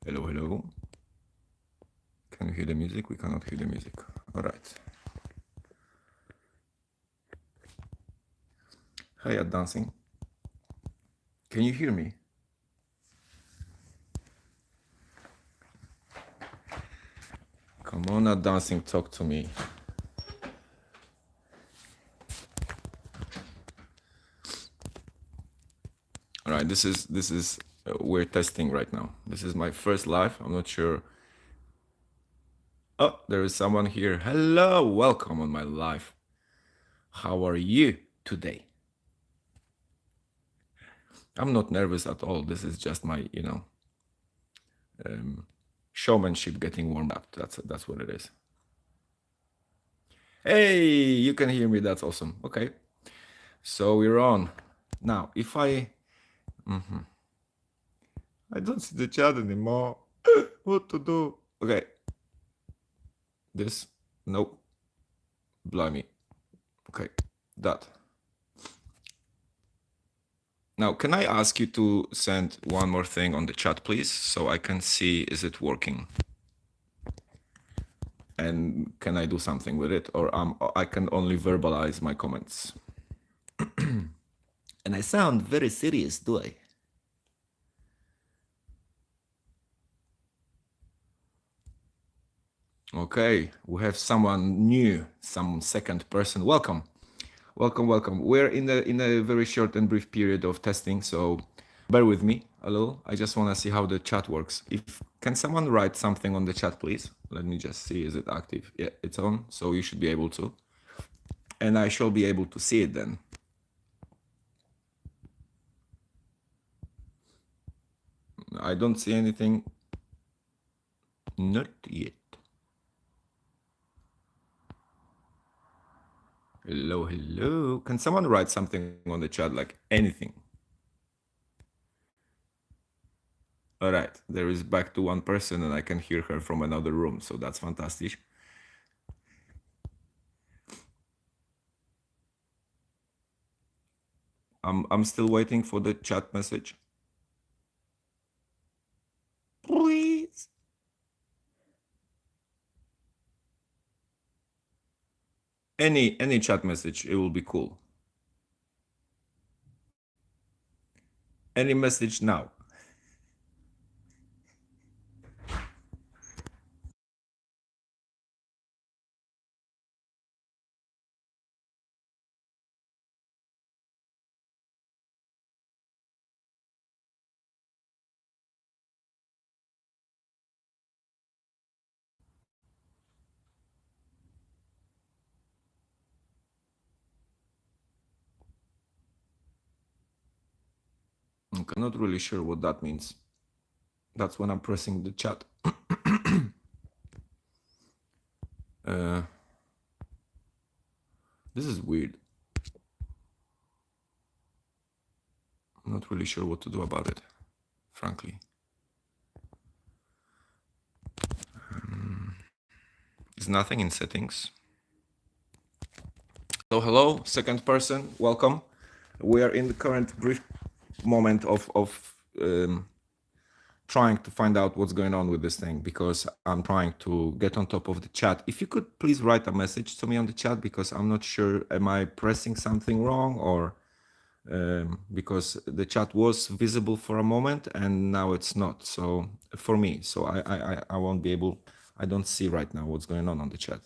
Hello, hello. Can you hear the music? We cannot hear the music. All right. Hi, at dancing. Can you hear me? Come on, at dancing. Talk to me. All right. This is we're testing right now. This is my first live. I'm not sure. Oh, there is someone here. Hello, welcome on my live. How are you today? I'm not nervous at all. This is just my, showmanship getting warmed up. That's what it is. Hey, you can hear me. That's awesome. Okay, so we're on. Now, if I don't see the chat anymore. What to do? Okay, this. Nope. Blimey. Okay, that. Now, can I ask you to send one more thing on the chat, please, so I can see is it working? And can I do something with it, or I can only verbalize my comments? And I sound very serious, do I? Okay, we have someone new, some second person. Welcome, welcome, welcome. We're in a very short and brief period of testing, so bear with me a little. I just want to see how the chat works. If can someone write something on the chat, please? Let me just see. Is it active? Yeah, it's on. So you should be able to, and I shall be able to see it then. I don't see anything. Not yet. Hello, hello. Can someone write something on the chat, like anything? All right, there is back to one person and I can hear her from another room, so that's fantastic. I'm still waiting for the chat message. Please. Any chat message, it will be cool. Any message now. I'm not really sure what that means. That's when I'm pressing the chat. This is weird. I'm not really sure what to do about it, frankly. There's nothing in settings. So hello, second person, welcome. We are in the current brief moment of trying to find out what's going on with this thing, because I'm trying to get on top of the chat. If you could please write a message to me on the chat, because I'm not sure, am I pressing something wrong, or because the chat was visible for a moment and now it's not. So for me, so I won't be able, I don't see right now what's going on the chat.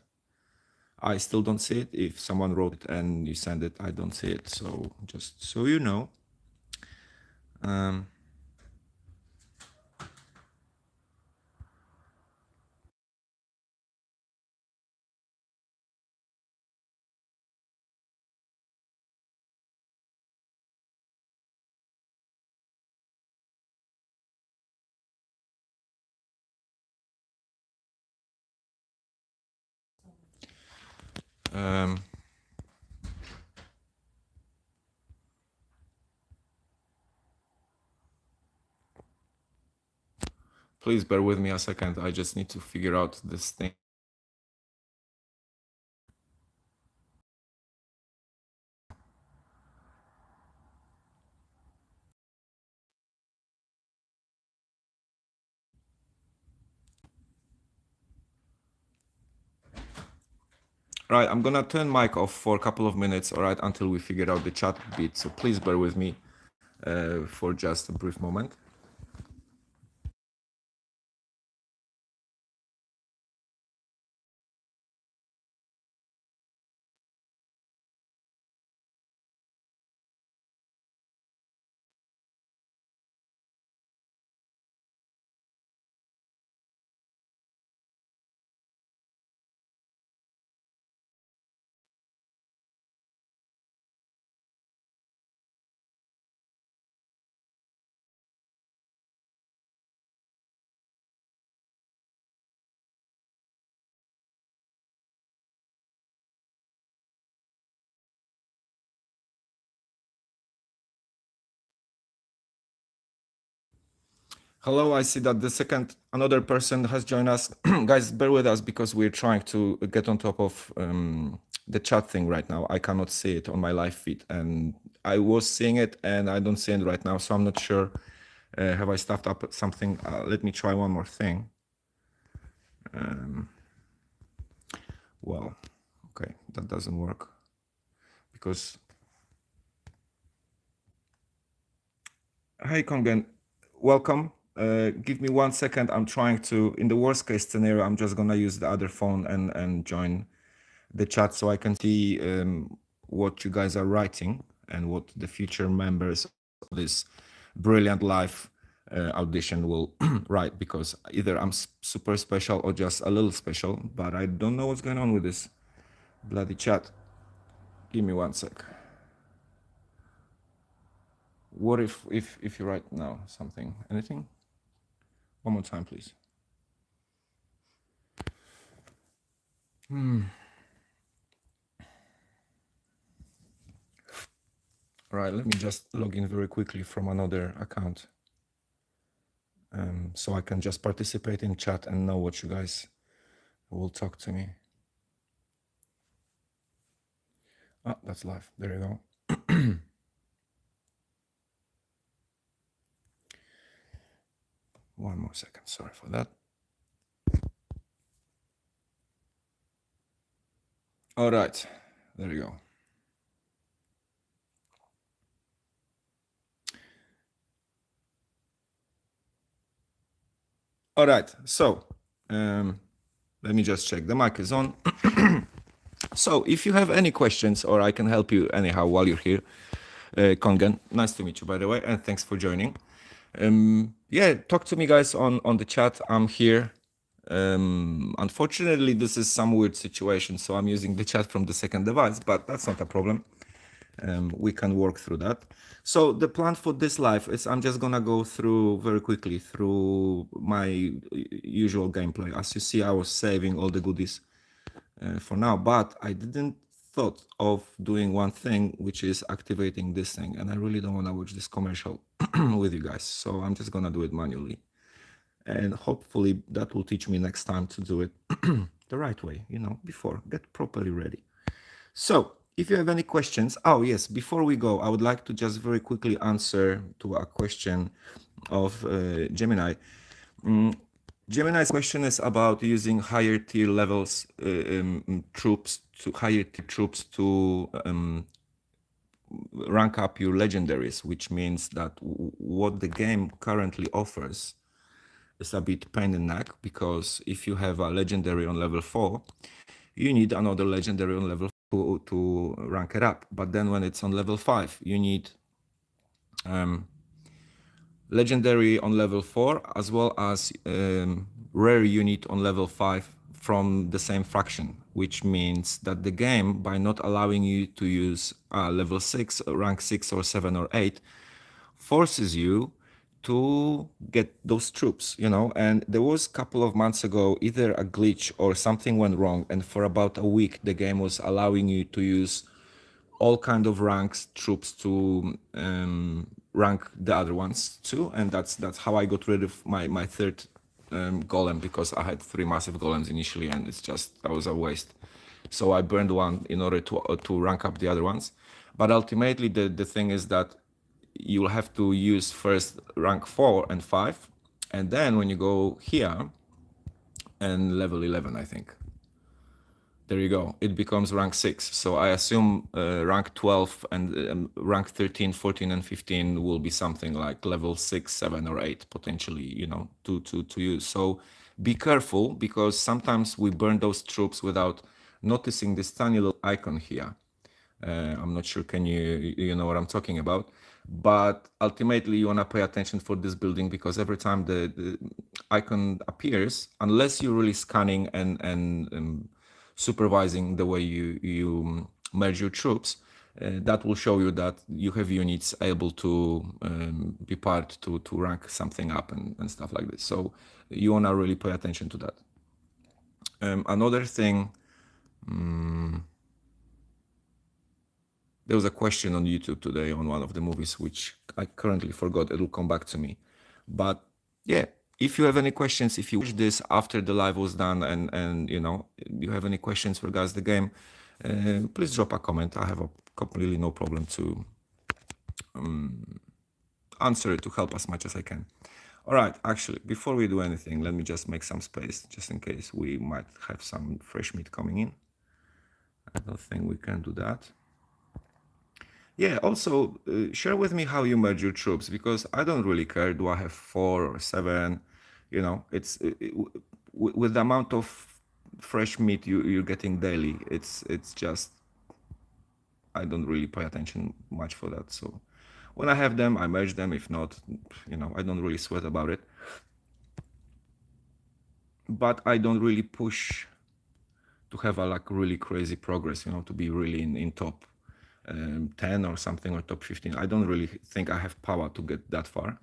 I still don't see it. If someone wrote it and you send it, I don't see it. So just so you know. Please bear with me a second. I just need to figure out this thing. All right, I'm gonna turn mic off for a couple of minutes, all right, until we figure out the chat bit. So please bear with me for just a brief moment. Hello, I see that the second another person has joined us. Guys, bear with us because we're trying to get on top of the chat thing right now. I cannot see it on my live feed, and I was seeing it and I don't see it right now, so I'm not sure. Have I stuffed up something? Let me try one more thing. Well, okay, that doesn't work because. Hey, Kongen, welcome. Give me 1 second. I'm trying to, in the worst case scenario, I'm just gonna use the other phone and join the chat so I can see what you guys are writing and what the future members of this brilliant live audition will write, because either I'm super special or just a little special, but I don't know what's going on with this bloody chat. Give me 1 sec. What if you write now something, anything? One more time, please. All right, let me just log in very quickly from another account, so I can just participate in chat and know what you guys will talk to me. Ah, that's live. There you go. One more second. Sorry for that. All right, there you go. All right, so let me just check. The mic is on. So if you have any questions or I can help you anyhow while you're here, Kongen, nice to meet you, by the way, and thanks for joining. Yeah, talk to me, guys, on the chat. I'm here. Unfortunately, this is some weird situation, so I'm using the chat from the second device, but that's not a problem. We can work through that. So the plan for this live is I'm just gonna go through very quickly through my usual gameplay. As you see, I was saving all the goodies for now, but I didn't thought of doing one thing, which is activating this thing, and I really don't want to watch this commercial with you guys, so I'm just gonna do it manually, and hopefully that will teach me next time to do it the right way, before get properly ready. So if you have any questions, oh yes, before we go, I would like to just very quickly answer to a question of Gemini. Gemini's question is about using higher tier levels troops to higher tier troops to rank up your legendaries, which means that what the game currently offers is a bit pain in the neck, because if you have a legendary on level 4, you need another legendary on level 4 to rank it up. But then when it's on level 5, you need legendary on level 4 as well as rare unit on level 5 from the same faction, which means that the game, by not allowing you to use level 6, rank 6 or 7 or 8, forces you to get those troops, and there was a couple of months ago either a glitch or something went wrong, and for about a week the game was allowing you to use all kind of ranks troops to rank the other ones too, and that's how I got rid of my third golem, because I had 3 massive golems initially, and it's just that was a waste. So I burned one in order to rank up the other ones. But ultimately the thing is that you'll have to use first rank 4 and 5, and then when you go here and level 11, I think, There you go. It becomes rank 6. So I assume rank 12 and rank 13, 14, and 15 will be something like level 6, 7, or 8 potentially, to use. So be careful, because sometimes we burn those troops without noticing this tiny little icon here. I'm not sure, can you know what I'm talking about? But ultimately, you want to pay attention for this building, because every time the icon appears, unless you're really scanning and supervising the way you merge your troops, that will show you that you have units able to be part to rank something up and stuff like this. So you want to really pay attention to that. Another thing, there was a question on YouTube today on one of the movies, which I currently forgot. It'll come back to me. But yeah, if you have any questions, if you watch this after the live was done and you have any questions regards the game, please drop a comment. I have completely no problem to answer it, to help as much as I can. All right, actually, before we do anything, let me just make some space, just in case we might have some fresh meat coming in. I don't think we can do that. Yeah, also share with me how you merge your troops, because I don't really care. Do I have 4 or 7? It's with the amount of fresh meat you're getting daily. It's just, I don't really pay attention much for that. So when I have them, I merge them. If not, I don't really sweat about it. But I don't really push to have a like really crazy progress. To be really in top 10 or something, or top 15. I don't really think I have power to get that far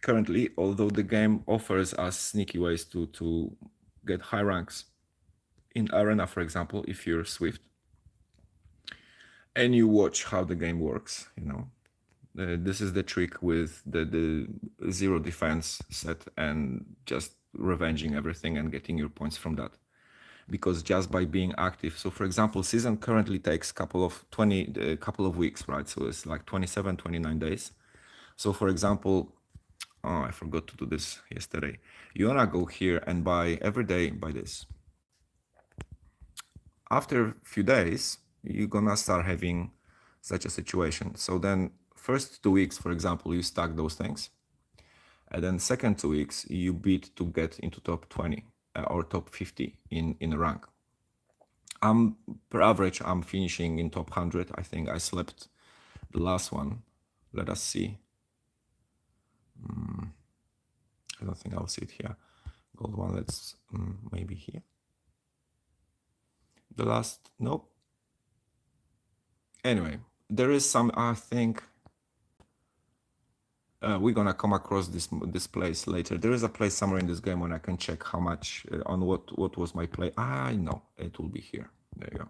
currently, although the game offers us sneaky ways to get high ranks in arena, for example, if you're swift and you watch how the game works. This is the trick with the zero defense set and just revenging everything and getting your points from that, because just by being active. So for example, season currently takes couple of weeks, right? So it's like 27, 29 days. So for example, I forgot to do this yesterday. You wanna go here and buy every day, buy this. After a few days, you're gonna start having such a situation. So then first 2 weeks, for example, you stack those things. And then second 2 weeks, you beat to get into top 20 or top 50 in rank. Per average, I'm finishing in top 100. I think I slept the last one. Let us see. I don't think I'll see it here. Gold one, let's maybe here. The last, nope. Anyway, there is some, I think, we're gonna come across this place later. There is a place somewhere in this game when I can check how much on what was my play. I know it will be here. There you go.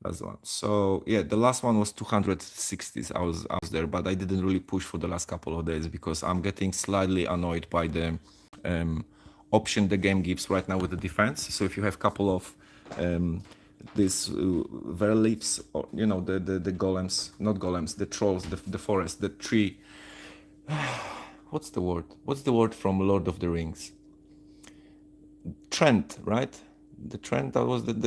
That's the one. So yeah, the last one was 260s. I was there, but I didn't really push for the last couple of days because I'm getting slightly annoyed by the option the game gives right now with the defense. So if you have couple of these verleafs, or the golems, not golems, the trolls, the forest, the tree. What's the word? What's the word from Lord of the Rings? Trent, right? The Trent, that was the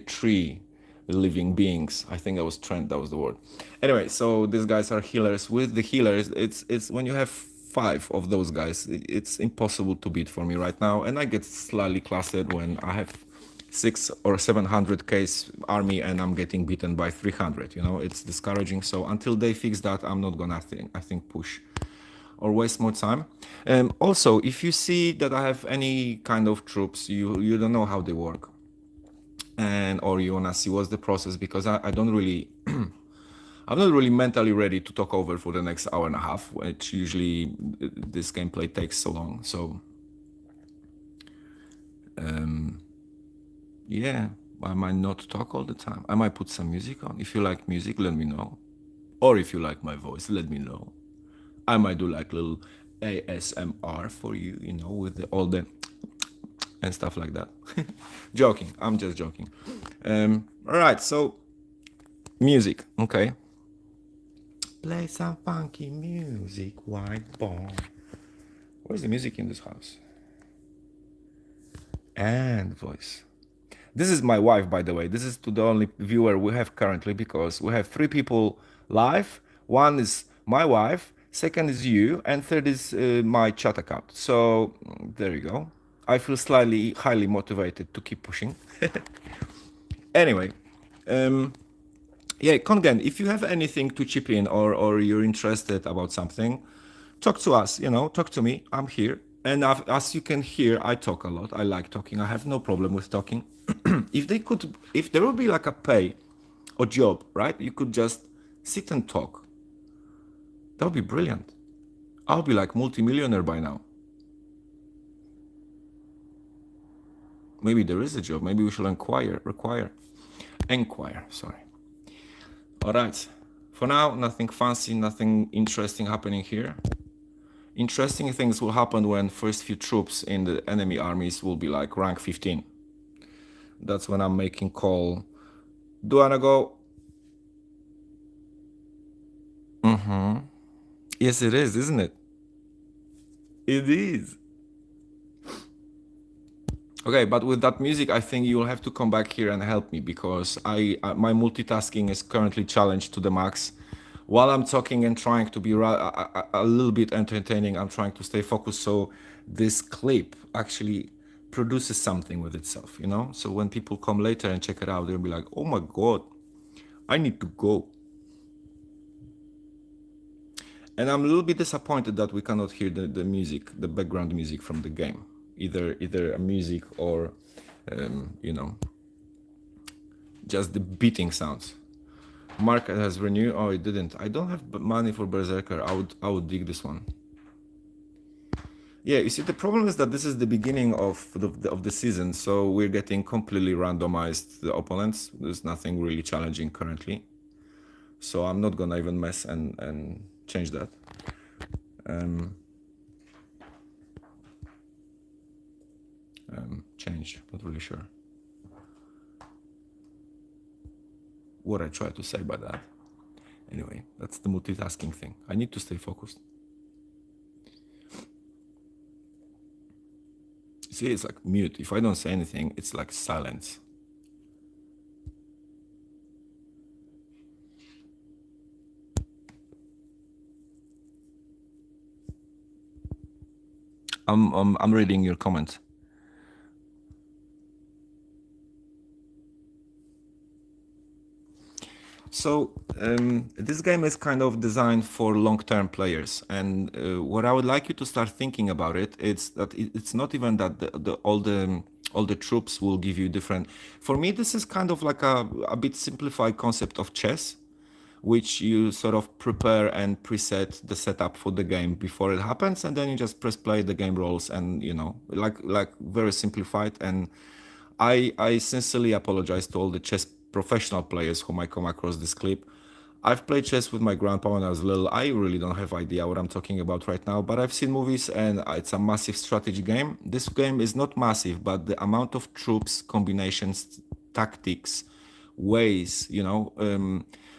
tree living beings. I think that was Trent, that was the word. Anyway, so these guys are healers. With the healers, it's when you have 5 of those guys, it's impossible to beat for me right now, and I get slightly clustered when I have 600 or 700 case army and I'm getting beaten by 300. It's discouraging. So until they fix that, I'm not gonna I think push or waste more time. Also, if you see that I have any kind of troops, you don't know how they work, or you wanna see what's the process, because I don't really I'm not really mentally ready to talk over for the next hour and a half, which usually this gameplay takes so long. So yeah, I might not talk all the time. I might put some music on. If you like music, let me know. Or if you like my voice, let me know. I might do like little ASMR for you, with all the and stuff like that. Joking. I'm just joking. All right, so music. Okay. Play some funky music, white boy. Where's the music in this house? And voice. This is my wife, by the way. This is to the only viewer we have currently because we have 3 people live. One is my wife, second is you, and third is my chat account. So there you go. I feel slightly highly motivated to keep pushing. Anyway, yeah, Kongen, if you have anything to chip in or you're interested about something, talk to us, talk to me. I'm here. And as you can hear, I talk a lot. I like talking. I have no problem with talking. If there would be like a pay or job, right? You could just sit and talk. That would be brilliant. I'll be like multimillionaire by now. Maybe there is a job. Maybe we should inquire, sorry. All right. For now, nothing fancy, nothing interesting happening here. Interesting things will happen when first few troops in the enemy armies will be like rank 15. That's when I'm making call. Do you wanna go? Yes, it is, isn't it? It is. Okay, but with that music, I think you'll have to come back here and help me because my multitasking is currently challenged to the max. While I'm talking and trying to be a little bit entertaining, I'm trying to stay focused so this clip actually produces something with itself, So when people come later and check it out, they'll be like, oh my God, I need to go. And I'm a little bit disappointed that we cannot hear the music, the background music from the game. Either a music or, just the beating sounds. Market has renewed. Oh, it didn't. I don't have money for Berserker. I would dig this one. Yeah, you see, the problem is that this is the beginning of the season, so we're getting completely randomized the opponents. There's nothing really challenging currently, so I'm not gonna even mess and change that. Change. Not really sure what I try to say by that. Anyway, that's the multitasking thing. I need to stay focused. See, it's like mute. If I don't say anything, it's like silence. I'm reading your comments. So this game is kind of designed for long-term players, and what I would like you to start thinking about it's that it's not even that all the troops will give you different. For me, this is kind of like a bit simplified concept of chess, which you sort of prepare and preset the setup for the game before it happens, and then you just press play, the game rolls, and like very simplified. And I sincerely apologize to all the chess professional players who might come across this clip. I've played chess with my grandpa when I was little. I really don't have idea what I'm talking about right now, but I've seen movies and it's a massive strategy game. This game is not massive, but the amount of troops, combinations, tactics, ways,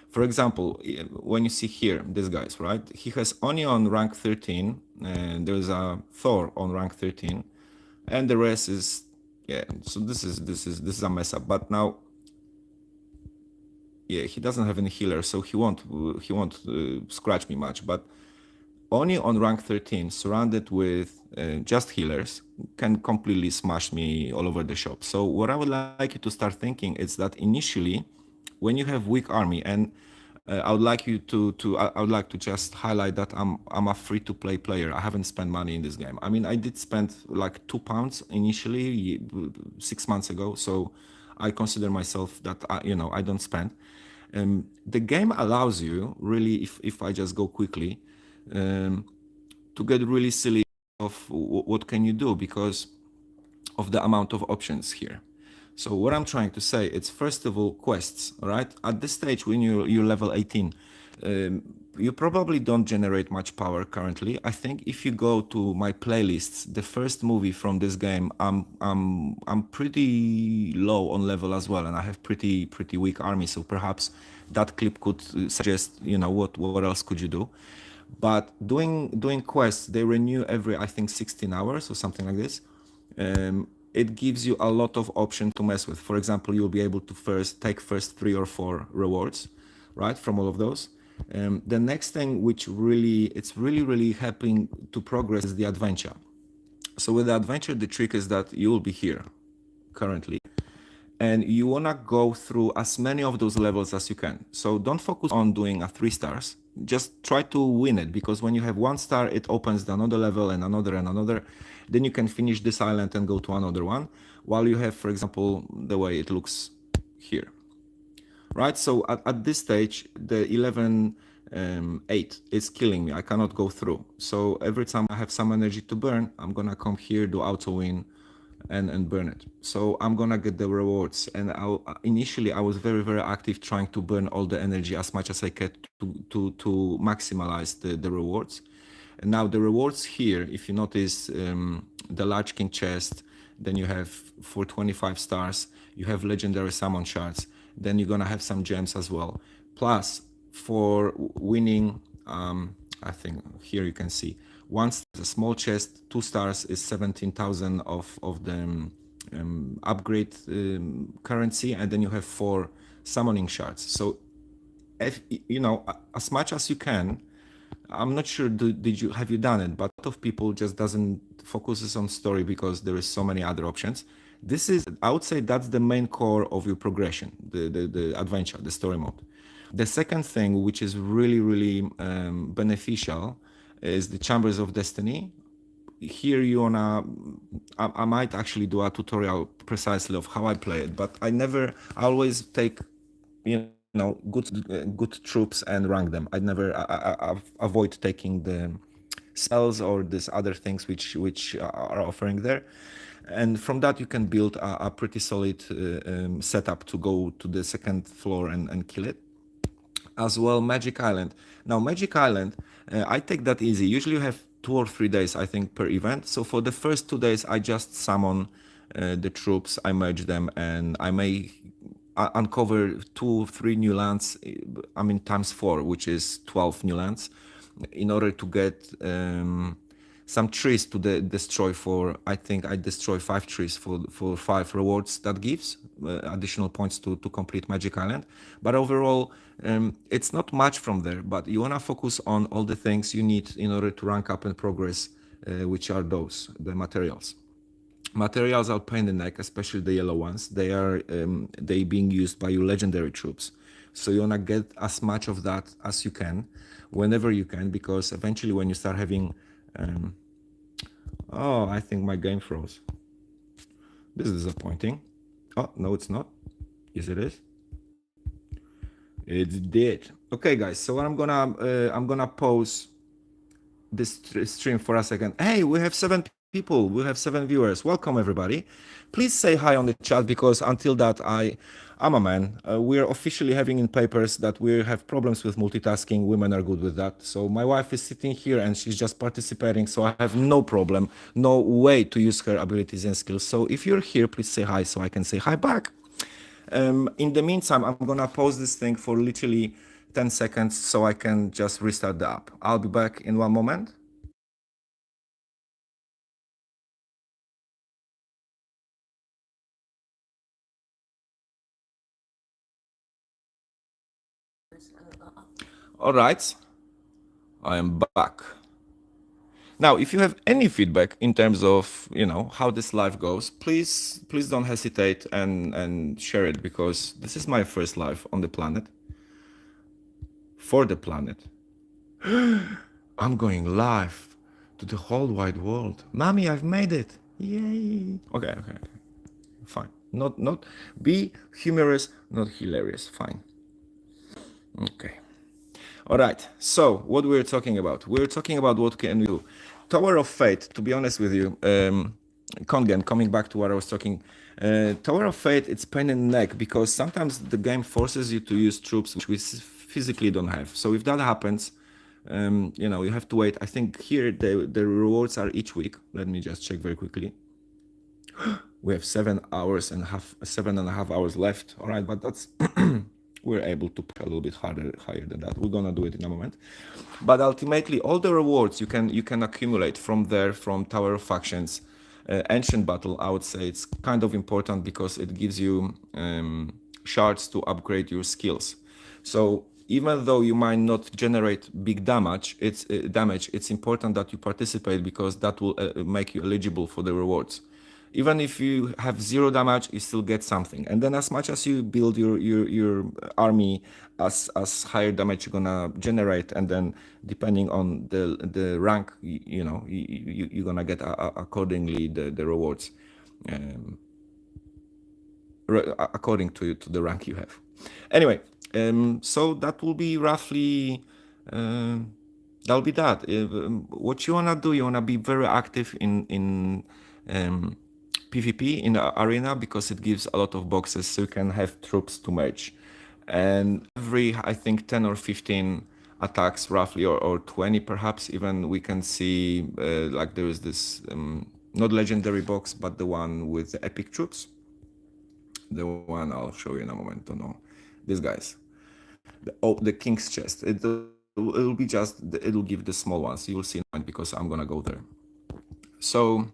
for example, when you see here, this guy's right, he has Oni on rank 13, and there's a Thor on rank 13, and the rest is, yeah. So this is a mess up. But now, yeah, he doesn't have any healer, so he won't scratch me much. But Oni on rank 13, surrounded with just healers, can completely smash me all over the shop. So what I would like you to start thinking is that initially, when you have weak army, and I would like you I would like to just highlight that I'm a free-to-play player. I haven't spent money in this game. I mean, I did spend like £2 initially 6 months ago, so I consider myself that I don't spend. The game allows you really, if I just go quickly, to get really silly of what can you do because of the amount of options here. So what I'm trying to say, it's first of all quests, all right? At this stage, when you're level 18, you probably don't generate much power currently. I think if you go to my playlists, the first movie from this game, I'm pretty low on level as well, and I have pretty weak army. So perhaps that clip could suggest, what else could you do? But doing quests, they renew every, I think, 16 hours or something like this. it gives you a lot of options to mess with. For example, you'll be able to take first 3 or 4 rewards, right, from all of those. The next thing, which it's really helping to progress, is the adventure. So with the adventure, the trick is that you will be here currently, and you want to go through as many of those levels as you can. So don't focus on doing a 3 stars. Just try to win it, because when you have 1 star, it opens another level and another and another. Then you can finish this island and go to another one, while you have, for example, the way it looks here, right? So at this stage, the 11.8 is killing me. I cannot go through. So every time I have some energy to burn, I'm gonna come here, do auto win, and burn it. So I'm gonna get the rewards. And initially I was very active, trying to burn all the energy as much as I could to maximize the rewards. And now the rewards here, if you notice, the large king chest, then you have for 25 stars, you have legendary summon shards, then you're gonna have some gems as well. Plus, for winning, I think here you can see, once a small chest, 2 stars is 17,000 of the upgrade currency, and then you have 4 summoning shards. So, if you know, as much as you can, I'm not sure have you done it, but a lot of people just doesn't focuses on story because there is so many other options. This is, I would say, that's the main core of your progression, the adventure, the story mode. The second thing, which is really beneficial, is the Chambers of Destiny. Here you wanna, I might actually do a tutorial precisely of how I play it, but I always take, good troops and rank them. I never avoid taking the spells or these other things which are offering there. And from that you can build a pretty solid setup to go to the second floor and kill it. As well, Magic Island. Now, Magic Island, I take that easy. Usually you have 2 or 3 days, I think, per event. So for the first 2 days, I just summon the troops, I merge them, and I may uncover 2-3 new lands, I mean times 4, which is 12 new lands, in order to get some trees to destroy. For, I think I destroy 5 trees for 5 rewards. That gives additional points to complete Magic Island. But overall, it's not much from there, but you want to focus on all the things you need in order to rank up and progress, which are the materials. Materials are pain in the neck, especially the yellow ones. They being used by your legendary troops. So you wanna get as much of that as you can, whenever you can, because eventually when you start having, oh, I think my game froze. This is disappointing. Oh, no, it's not. Yes, it is. It did. Okay, guys. So I'm gonna pause this stream for a second. Hey, we have 7 people. We have 7 viewers. Welcome, everybody. Please say hi on the chat, because until that, I'm a man. We're officially having in papers that we have problems with multitasking. Women are good with that. So my wife is sitting here and she's just participating. So I have no problem, no way to use her abilities and skills. So if you're here, please say hi so I can say hi back. In the meantime, I'm gonna pause this thing for literally 10 seconds so I can just restart the app. I'll be back in one moment. All right, I am back. Now, if you have any feedback in terms of, how this live goes, please don't hesitate and share it, because this is my first live on the planet. For the planet. I'm going live to the whole wide world. Mommy, I've made it. Yay. Okay. Fine. Not be humorous, not hilarious. Fine. Okay. All right. So what we're talking about? We're talking about what can we do. Tower of Fate, to be honest with you, ᶠ2ᴾ, coming back to what I was talking, Tower of Fate, it's pain in the neck, because sometimes the game forces you to use troops which we physically don't have. So if that happens, you have to wait. I think here the rewards are each week. Let me just check very quickly. We have 7.5 hours left. All right, but that's we're able to push a little bit higher than that. We're gonna do it in a moment. But ultimately, all the rewards you can accumulate from there, from Tower of Factions, ancient battle, I would say it's kind of important because it gives you shards to upgrade your skills. So even though you might not generate big damage, it's important that you participate because that will make you eligible for the rewards. Even if you have 0 damage, you still get something. And then as much as you build your army, as higher damage you're gonna generate, and then depending on the rank, you're gonna get accordingly the rewards, um, according to the rank you have. Anyway, so that will be roughly. That'll be that. What you wanna do, you wanna be very active in PvP in the arena because it gives a lot of boxes, so you can have troops to merge. And every, I think, 10 or 15 attacks roughly, or 20 perhaps even, we can see like there is this not legendary box, but the one with the epic troops. The one I'll show you in a moment. Don't know. These guys. The king's chest. It'll be just, it'll give the small ones. You will see in a moment because I'm gonna go there. So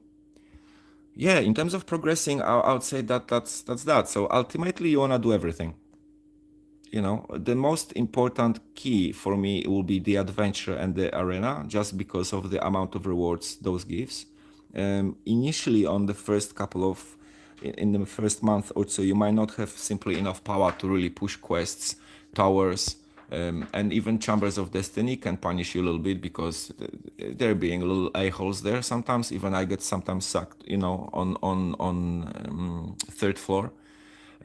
yeah, in terms of progressing, I would say that's that. So ultimately, you wanna do everything. The most important key for me will be the adventure and the arena, just because of the amount of rewards those gives. Initially, on the first couple of, in the first month or so, you might not have simply enough power to really push quests, towers, and even chambers of destiny can punish you a little bit because they're being little a-holes there. Sometimes even I get sometimes sucked, on third floor.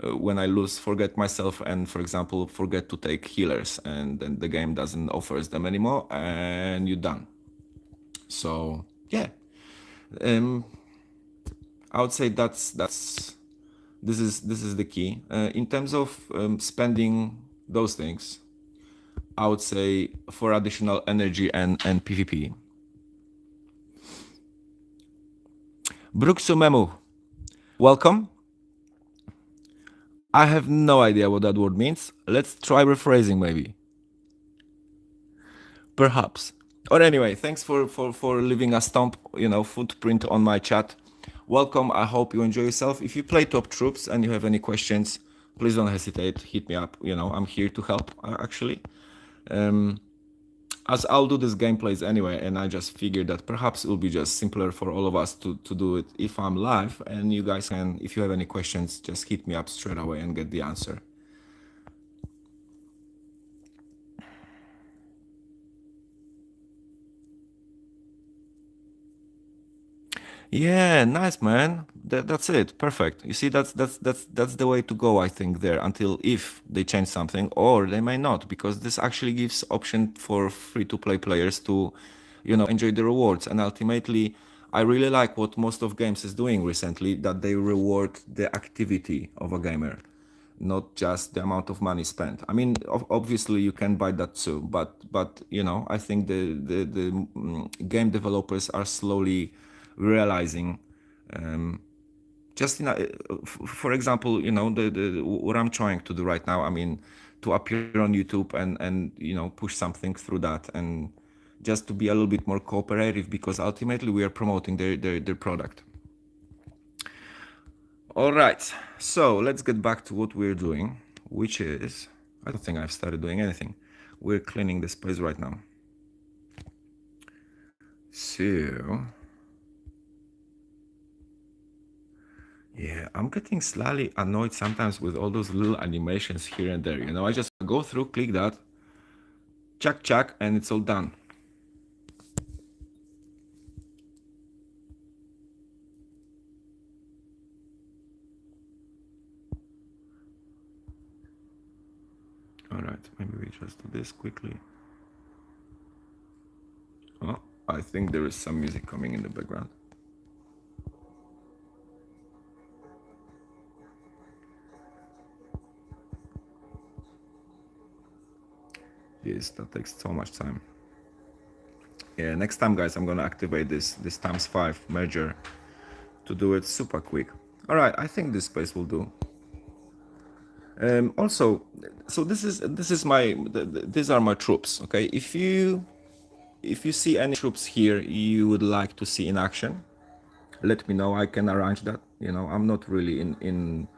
When I forget myself, and for example forget to take healers, and then the game doesn't offers them anymore, and you're done. So yeah, I would say this is the key. In terms of spending those things, I would say for additional energy and PvP. Bruxumemu, welcome. I have no idea what that word means. Let's try rephrasing maybe. Perhaps. Or anyway, thanks for leaving a footprint on my chat. Welcome. I hope you enjoy yourself. If you play Top Troops and you have any questions, please don't hesitate. Hit me up. I'm here to help, actually. As I'll do these gameplays anyway, and I just figured that perhaps it will be just simpler for all of us to do it if I'm live, and you guys can, if you have any questions, just hit me up straight away and get the answer. Yeah, nice, man. That's it. Perfect. You see, that's the way to go, I think, there, until if they change something, or they may not, because this actually gives option for free-to-play players to, enjoy the rewards. And ultimately, I really like what most of games is doing recently, that they reward the activity of a gamer, not just the amount of money spent. I mean, obviously you can buy that too, but I think the game developers are slowly realizing, just for example, what I'm trying to do right now. I mean, to appear on YouTube and push something through that, and just to be a little bit more cooperative, because ultimately we are promoting their product. All right, so let's get back to what we're doing, which is, I don't think I've started doing anything. We're cleaning the space right now. So yeah, I'm getting slightly annoyed sometimes with all those little animations here and there. I just go through, click that, chuck, and it's all done. All right, maybe we just do this quickly. Oh, I think there is some music coming in the background. Yes, that takes so much time. Yeah, next time, guys, I'm gonna activate this ×5 merger to do it super quick. All right, I think this space will do. Also, so this is my these are my troops. Okay, if you see any troops here you would like to see in action, let me know. I can arrange that. You know, I'm not really in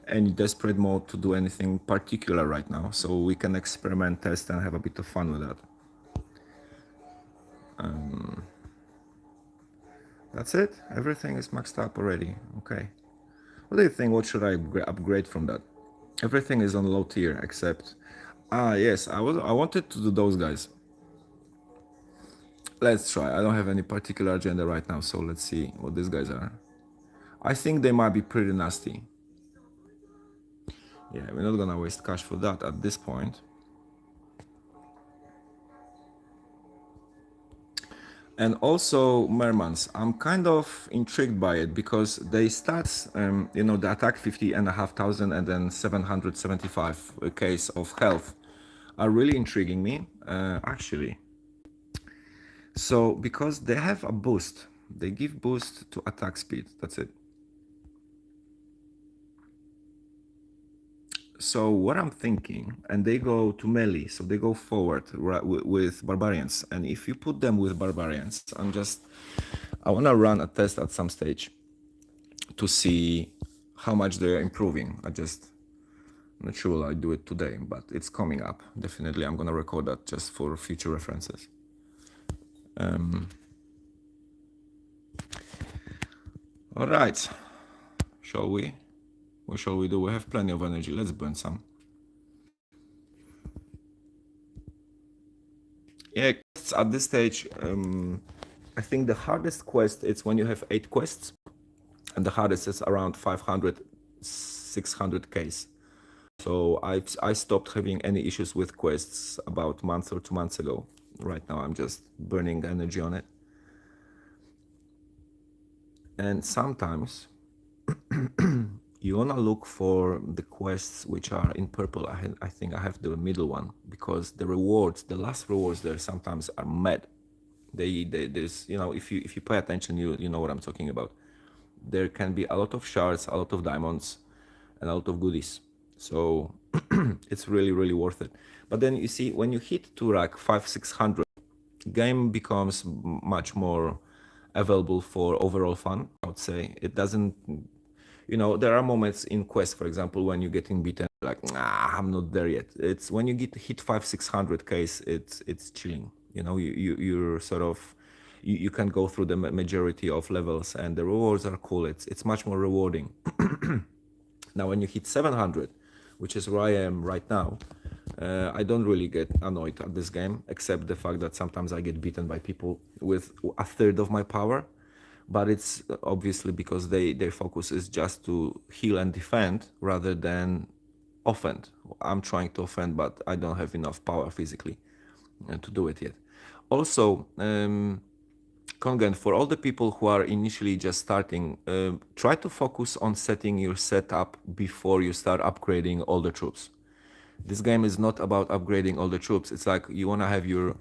any desperate mode to do anything particular right now, so we can experiment, test, and have a bit of fun with that. That's it. Everything is maxed up already. Okay. What do you think? What should I upgrade from that? Everything is on low tier except yes, I wanted to do those guys. Let's try. I don't have any particular agenda right now, so let's see what these guys are. I think they might be pretty nasty. Yeah, we're not gonna waste cash for that at this point. And also Mermans, I'm kind of intrigued by it because they stats, you know, the attack 50,500 and then 775 case of health are really intriguing me, actually. So because they have a boost, they give boost to attack speed. That's it. So what I'm thinking, and they go to melee, so they go forward with barbarians. And if you put them with barbarians, I want to run a test at some stage to see how much they're improving. I'm not sure I do it today, but it's coming up. Definitely, I'm gonna record that just for future references. All right, shall we? What shall we do? We have plenty of energy. Let's burn some. Yeah, quests at this stage, I think the hardest quest is when you have 8 quests, and the hardest is around 500, 600 Ks. So I stopped having any issues with quests about a month or 2 months ago. Right now I'm just burning energy on it. And sometimes you wanna look for the quests which are in purple. I think I have the middle one because the rewards, the last rewards there sometimes are mad. There's, you know, if you pay attention, you know what I'm talking about. There can be a lot of shards, a lot of diamonds, and a lot of goodies. So it's really worth it. But then you see, when you hit to like 500-600, game becomes much more available for overall fun. I would say it doesn't. You know, there are moments in quest, for example, when you're getting beaten, like, nah, I'm not there yet. It's when you get hit 500-600 case, it's chilling. You know, you're sort of, you can go through the majority of levels, and the rewards are cool. It's much more rewarding. Now, when you hit 700, which is where I am right now, I don't really get annoyed at this game, except the fact that sometimes I get beaten by people with a third of my power. But it's obviously because their focus is just to heal and defend rather than offend. I'm trying to offend, but I don't have enough power physically to do it yet. Also, Kongen, for all the people who are initially just starting, try to focus on setting your setup before you start upgrading all the troops. This game is not about upgrading all the troops. It's like you want to have your,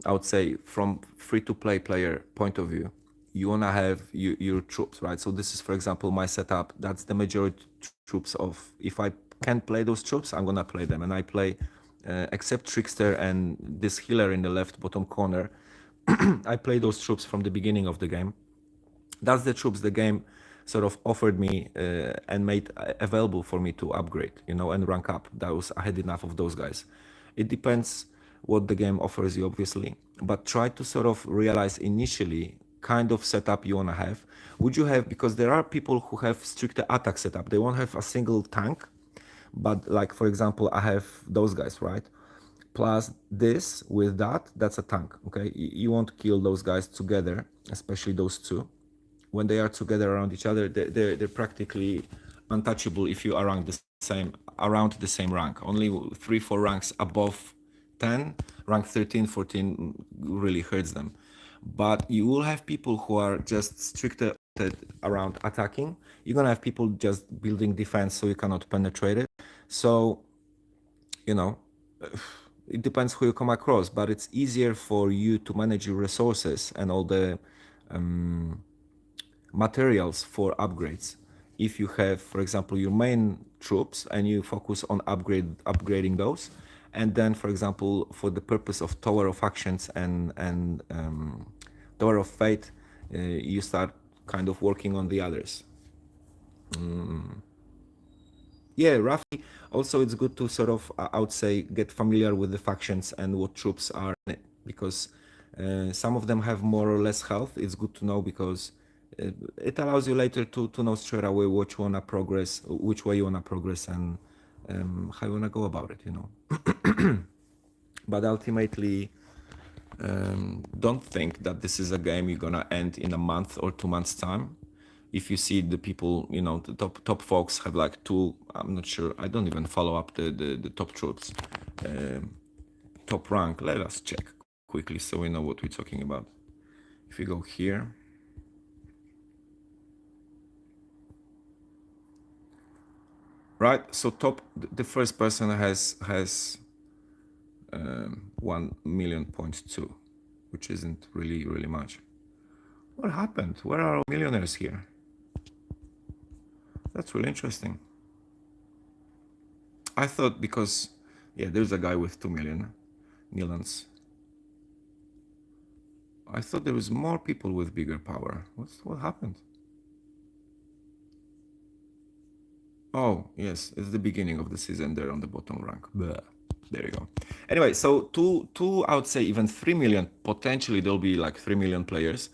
I would say, from free-to-play player point of view, you want to have your troops, right? So this is, for example, my setup. That's the majority troops of, if I can play those troops, I'm going to play them. And I play, except Trickster and this healer in the left bottom corner, I play those troops from the beginning of the game. That's the troops the game sort of offered me and made available for me to upgrade, you know, and rank up. I had enough of those guys. It depends what the game offers you, obviously, but try to sort of realize initially kind of setup you want to have. Would you have, because there are people who have stricter attack setup, they won't have a single tank, but like, for example, I have those guys, right? Plus this with that, that's a tank, okay? You won't kill those guys together, especially those two. When they are together around each other, they're practically untouchable if you are around the same rank. Only 3-4 ranks above 10, rank 13, 14 really hurts them. But you will have people who are just stricter around attacking. You're gonna have people just building defense so you cannot penetrate it. So, you know, it depends who you come across, but it's easier for you to manage your resources and all the materials for upgrades if you have, for example, your main troops and you focus on upgrading those, and then, for example, for the purpose of Tower of Actions and Tower of Fate, you start kind of working on the others. Yeah, roughly. Also, it's good to sort of, I would say, get familiar with the factions and what troops are in it, because some of them have more or less health. It's good to know because it allows you later to know straight away what you wanna progress, which way you wanna progress, and how you wanna go about it. But ultimately, don't think that this is a game you're gonna end in a month or 2 months time. If you see the people, the top folks have like two, I'm not sure, I don't even follow up the top troops, top rank. Let us check quickly so we know what we're talking about. If we go here, right? So the first person has 1,000,000.2, which isn't really much. What happened? Where are our millionaires here? That's really interesting. I thought because, yeah, there's a guy with 2 million Nilans. I thought there was more people with bigger power. What happened? Oh, yes, it's the beginning of the season there on the bottom rank. Blah. There you go. Anyway, so two, I would say even 3 million, potentially there'll be like 3 million players,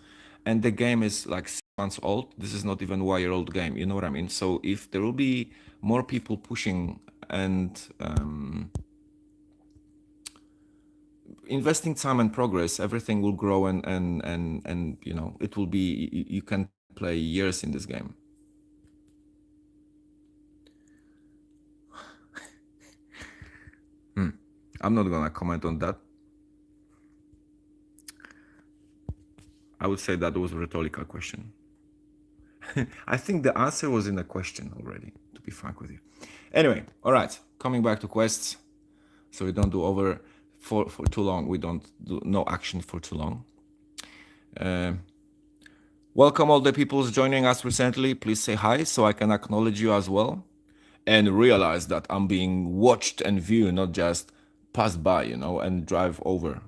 and the game is like 6 months old. This is not even 1 year old game, you know what I mean? So if there will be more people pushing and investing time and progress, everything will grow, and it will be, you can play years in this game. I'm not gonna comment on that. I would say that was a rhetorical question. I think the answer was in the question already, to be frank with you. Anyway, all right, coming back to quests, so we don't do over for too long. We don't do no action for too long. Welcome all the people joining us recently. Please say hi so I can acknowledge you as well, and realize that I'm being watched and viewed, not just pass by, and drive over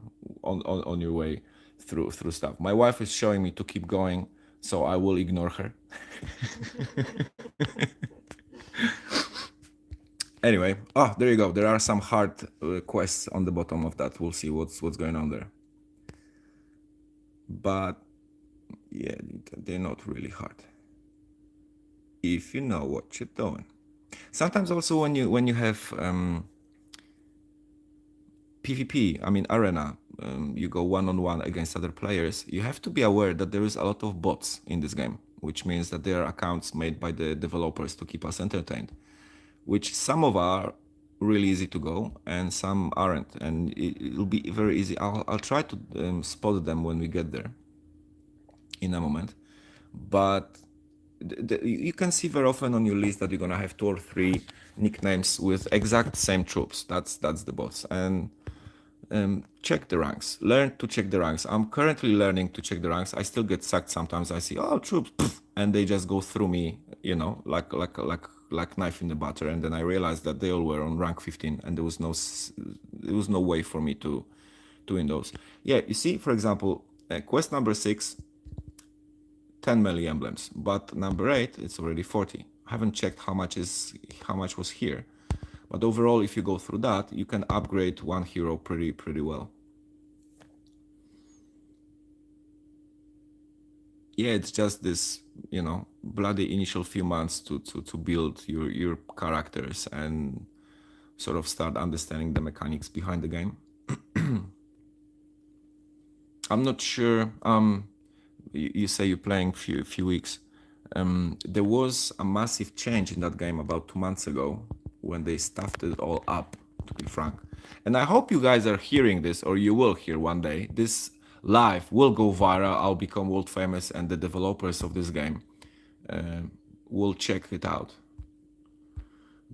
on your way through stuff. My wife is showing me to keep going, so I will ignore her. Anyway, there you go. There are some hard quests on the bottom of that. We'll see what's going on there. But yeah, they're not really hard if you know what you're doing. Sometimes also when you have PvP, I mean arena, you go one-on-one against other players, you have to be aware that there is a lot of bots in this game, which means that there are accounts made by the developers to keep us entertained, which some of are really easy to go and some aren't, and it'll be very easy. I'll try to spot them when we get there in a moment, but you can see very often on your list that you're gonna have 2 or 3 nicknames with exact same troops. That's the boss. And check the ranks. Learn to check the ranks. I'm currently learning to check the ranks. I still get sucked sometimes. I see troops, and they just go through me, like knife in the butter. And then I realized that they all were on rank 15, and there was no way for me to win those. Yeah, you see, for example, quest number 6. 10 melee emblems, but number 8 it's already 40. I haven't checked how much was here, but overall if you go through that you can upgrade one hero pretty well. Yeah, it's just this bloody initial few months to build your characters and sort of start understanding the mechanics behind the game. I'm not sure. You say you're playing few weeks. There was a massive change in that game about 2 months ago when they stuffed it all up, to be frank. And I hope you guys are hearing this, or you will hear one day. This live will go viral. I'll become world famous, and the developers of this game will check it out.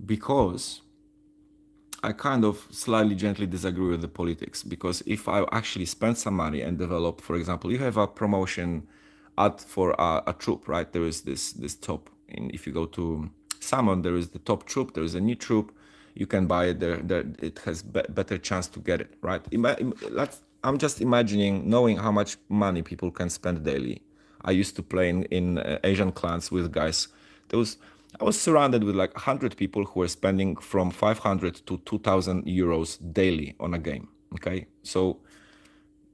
Because I kind of slightly gently disagree with the politics, because if I actually spend some money and develop, for example, you have a promotion ad for a troop, right? There is this top, and if you go to summon, there is the top troop, there is a new troop, you can buy it there, it has better chance to get it, right? I'm just imagining, knowing how much money people can spend daily I used to play in Asian clans with guys. There was I was surrounded with like 100 people who were spending from 500 to 2,000 euros daily on a game. Okay, so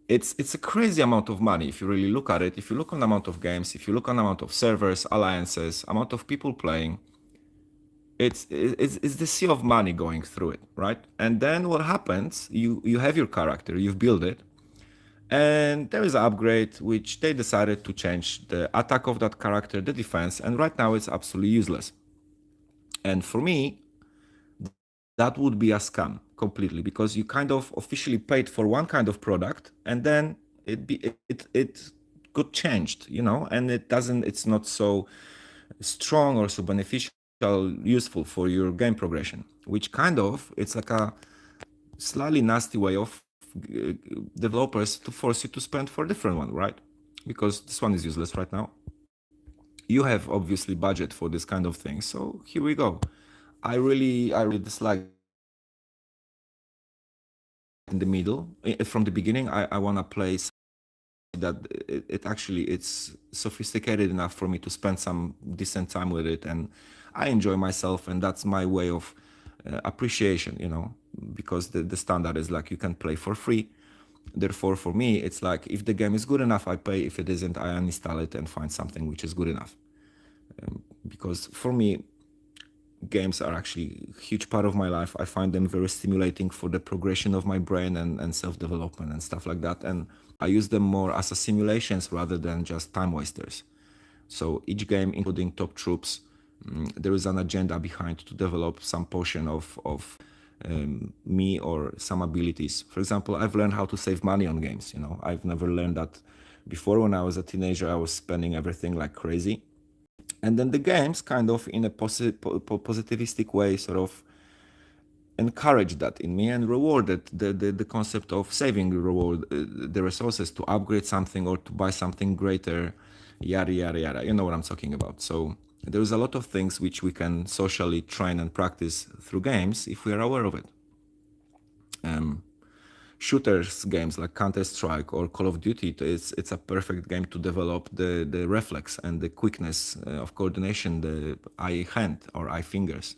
it's a crazy amount of money if you really look at it. If you look on the amount of games, if you look on the amount of servers, alliances, amount of people playing, it's the sea of money going through it, right? And then what happens? You have your character, you've built it, and there is an upgrade which they decided to change the attack of that character, the defense, and right now it's absolutely useless. And for me, that would be a scam completely, because you kind of officially paid for one kind of product and then it got changed, and it's not so strong or so beneficial, useful for your game progression, which kind of it's like a slightly nasty way of developers to force you to spend for a different one, right? Because this one is useless right now. You have obviously budget for this kind of thing, so here we go. I really dislike in the middle. From the beginning, I want to play that it actually it's sophisticated enough for me to spend some decent time with it, and I enjoy myself, and that's my way of appreciation, because the standard is like you can play for free. Therefore, for me, it's like if the game is good enough, I pay. If it isn't, I uninstall it and find something which is good enough. Because for me, games are actually a huge part of my life. I find them very stimulating for the progression of my brain and self-development and stuff like that. And I use them more as a simulations rather than just time wasters. So each game, including Top Troops, there is an agenda behind to develop some portion of me or some abilities. For example, I've learned how to save money on games. I've never learned that before. When I was a teenager, I was spending everything like crazy. And then the games kind of in a positivistic way sort of encouraged that in me and rewarded the concept of saving the resources to upgrade something or to buy something greater, yada yada yada. You know what I'm talking about. So there's a lot of things which we can socially train and practice through games if we are aware of it. Shooters games like Counter-Strike or Call of Duty, it's a perfect game to develop the reflex and the quickness of coordination, the eye hand or eye fingers,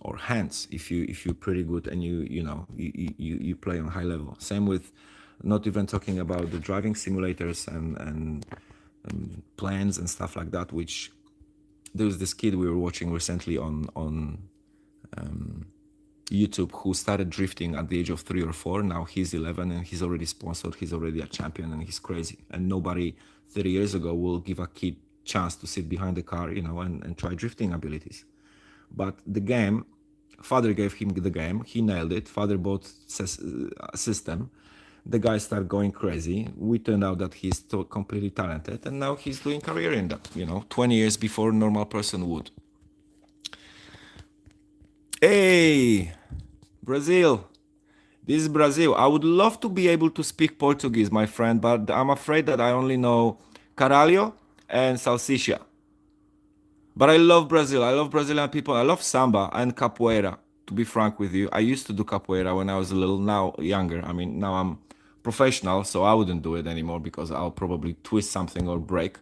or hands if you're pretty good and you play on high level. Same with, not even talking about the driving simulators and planes and stuff like that, which there was this kid we were watching recently on YouTube who started drifting at the age of 3 or 4. Now he's 11 and he's already sponsored. He's already a champion and he's crazy. And nobody 30 years ago will give a kid chance to sit behind the car, and try drifting abilities. But the game, father gave him the game. He nailed it. Father bought a system. The guy started going crazy. We turned out that he's still completely talented. And now he's doing career in that, 20 years before a normal person would. Hey, Brazil. This is Brazil. I would love to be able to speak Portuguese, my friend, but I'm afraid that I only know caralho and salsicha. But I love Brazil. I love Brazilian people. I love samba and capoeira, to be frank with you. I used to do capoeira when I was a little, now younger. I mean, now I'm professional, so I wouldn't do it anymore because I'll probably twist something or break.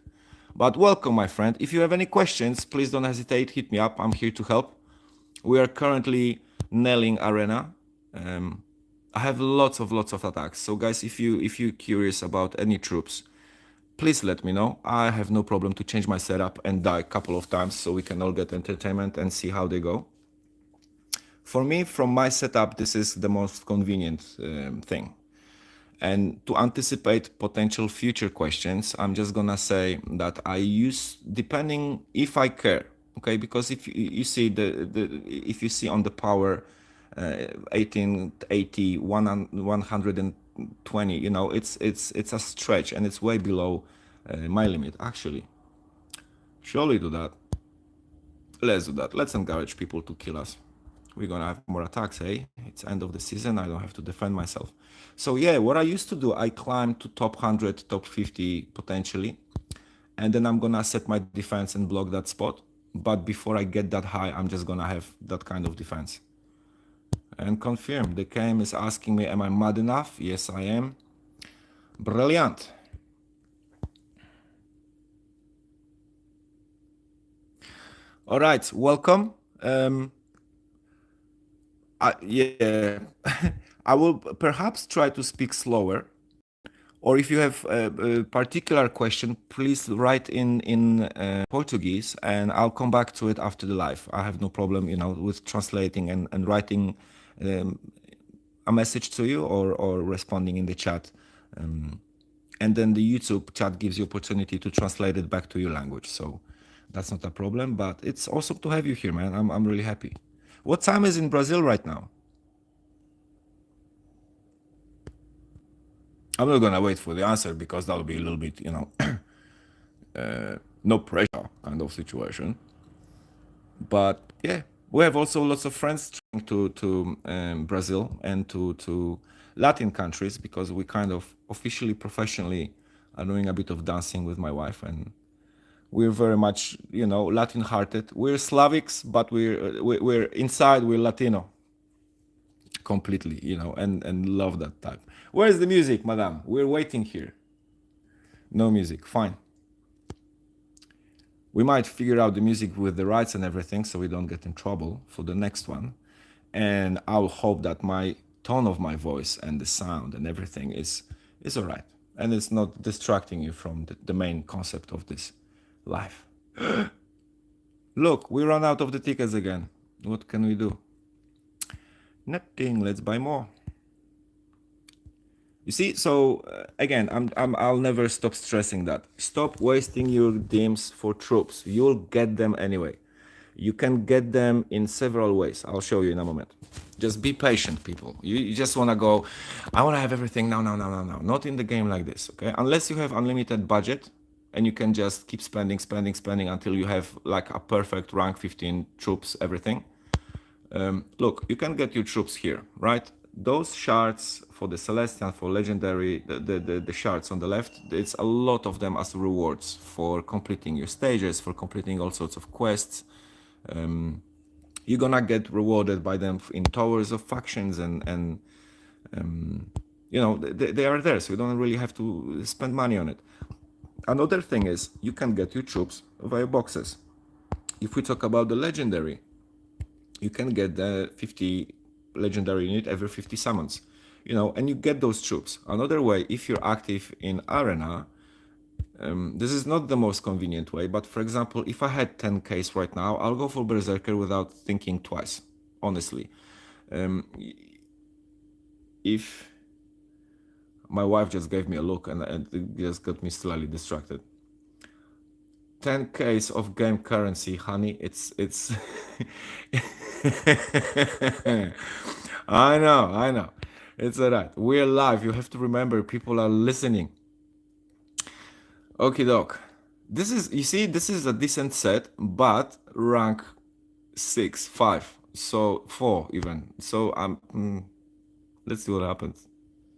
But welcome, my friend. If you have any questions, please don't hesitate. Hit me up. I'm here to help. We are currently nailing arena. I have lots of attacks. So guys, if you're curious about any troops, please let me know. I have no problem to change my setup and die a couple of times so we can all get entertainment and see how they go. For me, from my setup, this is the most convenient thing. And to anticipate potential future questions, I'm just gonna say that I use, depending if I care, okay? Because if you see if you see on the power 1880, 120, it's a stretch and it's way below my limit. Actually, shall we do that? Let's do that. Let's encourage people to kill us. We're gonna have more attacks, eh? It's end of the season. I don't have to defend myself. So yeah, what I used to do, I climb to top 100, top 50 potentially, and then I'm gonna set my defense and block that spot. But before I get that high, I'm just gonna have that kind of defense. And confirm. The game is asking me, am I mad enough? Yes, I am. Brilliant. All right, welcome. Yeah, I will perhaps try to speak slower, or if you have a particular question, please write in Portuguese, and I'll come back to it after the live. I have no problem, with translating and writing um, a message to you or responding in the chat. And then the YouTube chat gives you opportunity to translate it back to your language. So that's not a problem, but it's awesome to have you here, man. I'm really happy. What time is in Brazil right now? I'm not gonna wait for the answer because that'll be a little bit, no pressure kind of situation. But yeah, we have also lots of friends trying to Brazil and to Latin countries because we kind of officially, professionally are doing a bit of dancing with my wife, and we're very much, Latin-hearted. We're Slavics, but we're inside. We're Latino completely, and love that type. Where's the music, madam? We're waiting here. No music. Fine. We might figure out the music with the rights and everything so we don't get in trouble for the next one. And I'll hope that my tone of my voice and the sound and everything is all right. And it's not distracting you from the main concept of this life. Look, we run out of the tickets again. What can we do? Nothing. Let's buy more. You see, so again, I'll never stop stressing that. Stop wasting your DMs for troops. You'll get them anyway. You can get them in several ways. I'll show you in a moment. Just be patient, people. You just want to go, I want to have everything now, now, now, now, now. Not in the game like this, okay? Unless you have unlimited budget and you can just keep spending, spending, spending until you have like a perfect rank 15 troops, everything. Look, you can get your troops here, right? Those shards for the Celestial, for Legendary, the shards on the left, it's a lot of them as rewards for completing your stages, for completing all sorts of quests. You're gonna get rewarded by them in towers of factions and they are there, so you don't really have to spend money on it. Another thing is you can get your troops via boxes. If we talk about the Legendary, you can get the 50 legendary unit every 50 summons, and you get those troops. Another way, if you're active in arena, this is not the most convenient way, but for example, if I had 10Ks right now, I'll go for Berserker without thinking twice, honestly. If my wife just gave me a look and it just got me slightly distracted. 10Ks of game currency, honey. It's I know. It's all right. We're live. You have to remember people are listening. Okay, doc. This is a decent set, but rank 6, 5, so 4 even. So let's see what happens.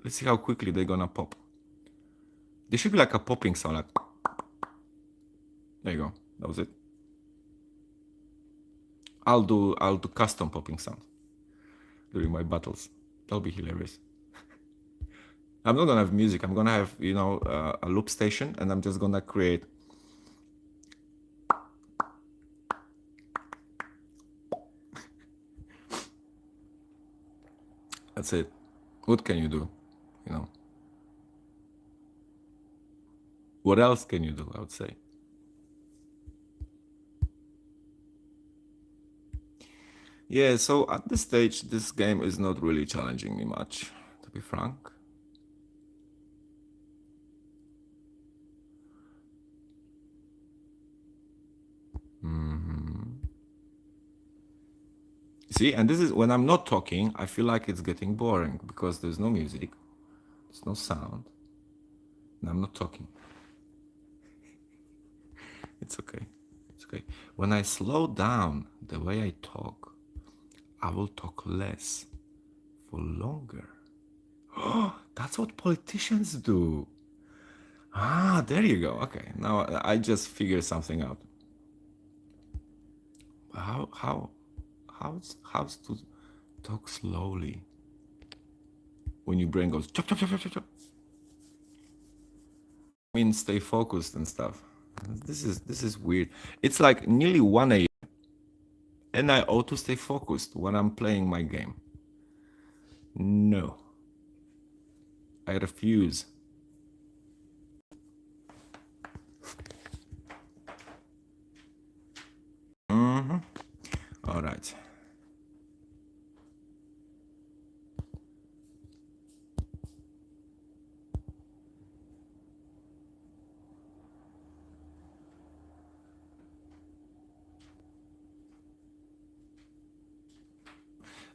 Let's see how quickly they're gonna pop. There should be like a popping sound, like there you go. That was it. I'll do custom popping sound during my battles. That'll be hilarious. I'm not gonna have music. I'm gonna have a loop station, and I'm just gonna create. That's it. What can you do? What else can you do? I would say. Yeah, so at this stage, this game is not really challenging me much, to be frank. See, and this is when I'm not talking, I feel like it's getting boring because there's no music, there's no sound, and I'm not talking. It's okay. It's okay. When I slow down the way I talk, I will talk less for longer. Oh, that's what politicians do. Ah, there you go. Okay, now I just figured something out. How's to talk slowly when your brain goes chop chop chop chop chop chop? I mean, stay focused and stuff. This is weird. It's like nearly 1 a.m. And I ought to stay focused when I'm playing my game. No. I refuse. All right.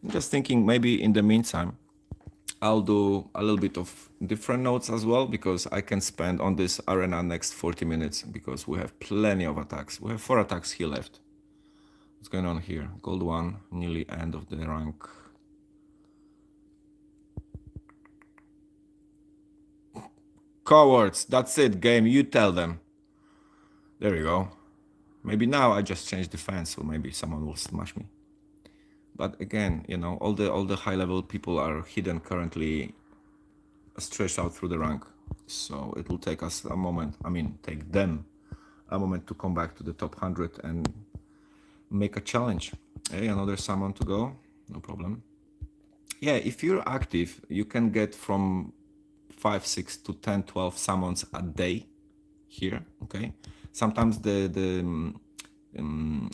I'm just thinking maybe in the meantime, I'll do a little bit of different notes as well, because I can spend on this arena next 40 minutes because we have plenty of attacks. We have 4 attacks here left. What's going on here? Gold 1, nearly end of the rank. Cowards, that's it, game, you tell them. There you go. Maybe now I just change defense, so maybe someone will smash me. But again, you know, all the high level people are hidden currently, stretched out through the rank. So it will take us a moment, take them a moment to come back to the top 100 and make a challenge. Hey, another summon to go, no problem. Yeah, if you're active, you can get from 5, 6 to 10, 12 summons a day here, okay? Sometimes the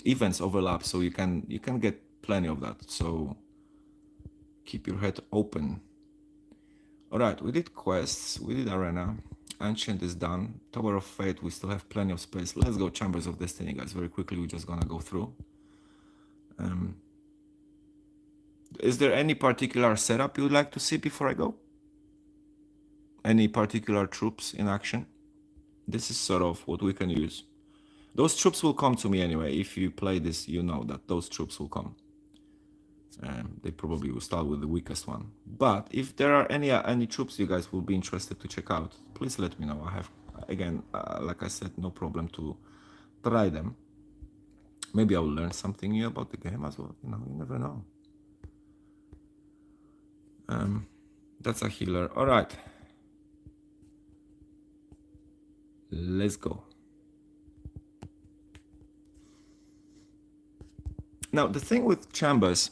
events overlap, so you can get plenty of that. So keep your head open. All right, we did quests, we did arena, ancient is done, Tower of Fate, we still have plenty of space. Let's go Chambers of Destiny, guys, very quickly. We're just gonna go through. Is there any particular setup you would like to see before I go? Any particular troops in action? This is sort of what we can use. Those troops will come to me anyway. If you play this, you know that those troops will come. They probably will start with the weakest one. But if there are any troops you guys will be interested to check out, please let me know. I have, again, like I said, no problem to try them. Maybe I will learn something new about the game as well. You know, you never know. That's a healer. All right. Let's go. Now, the thing with Chambers...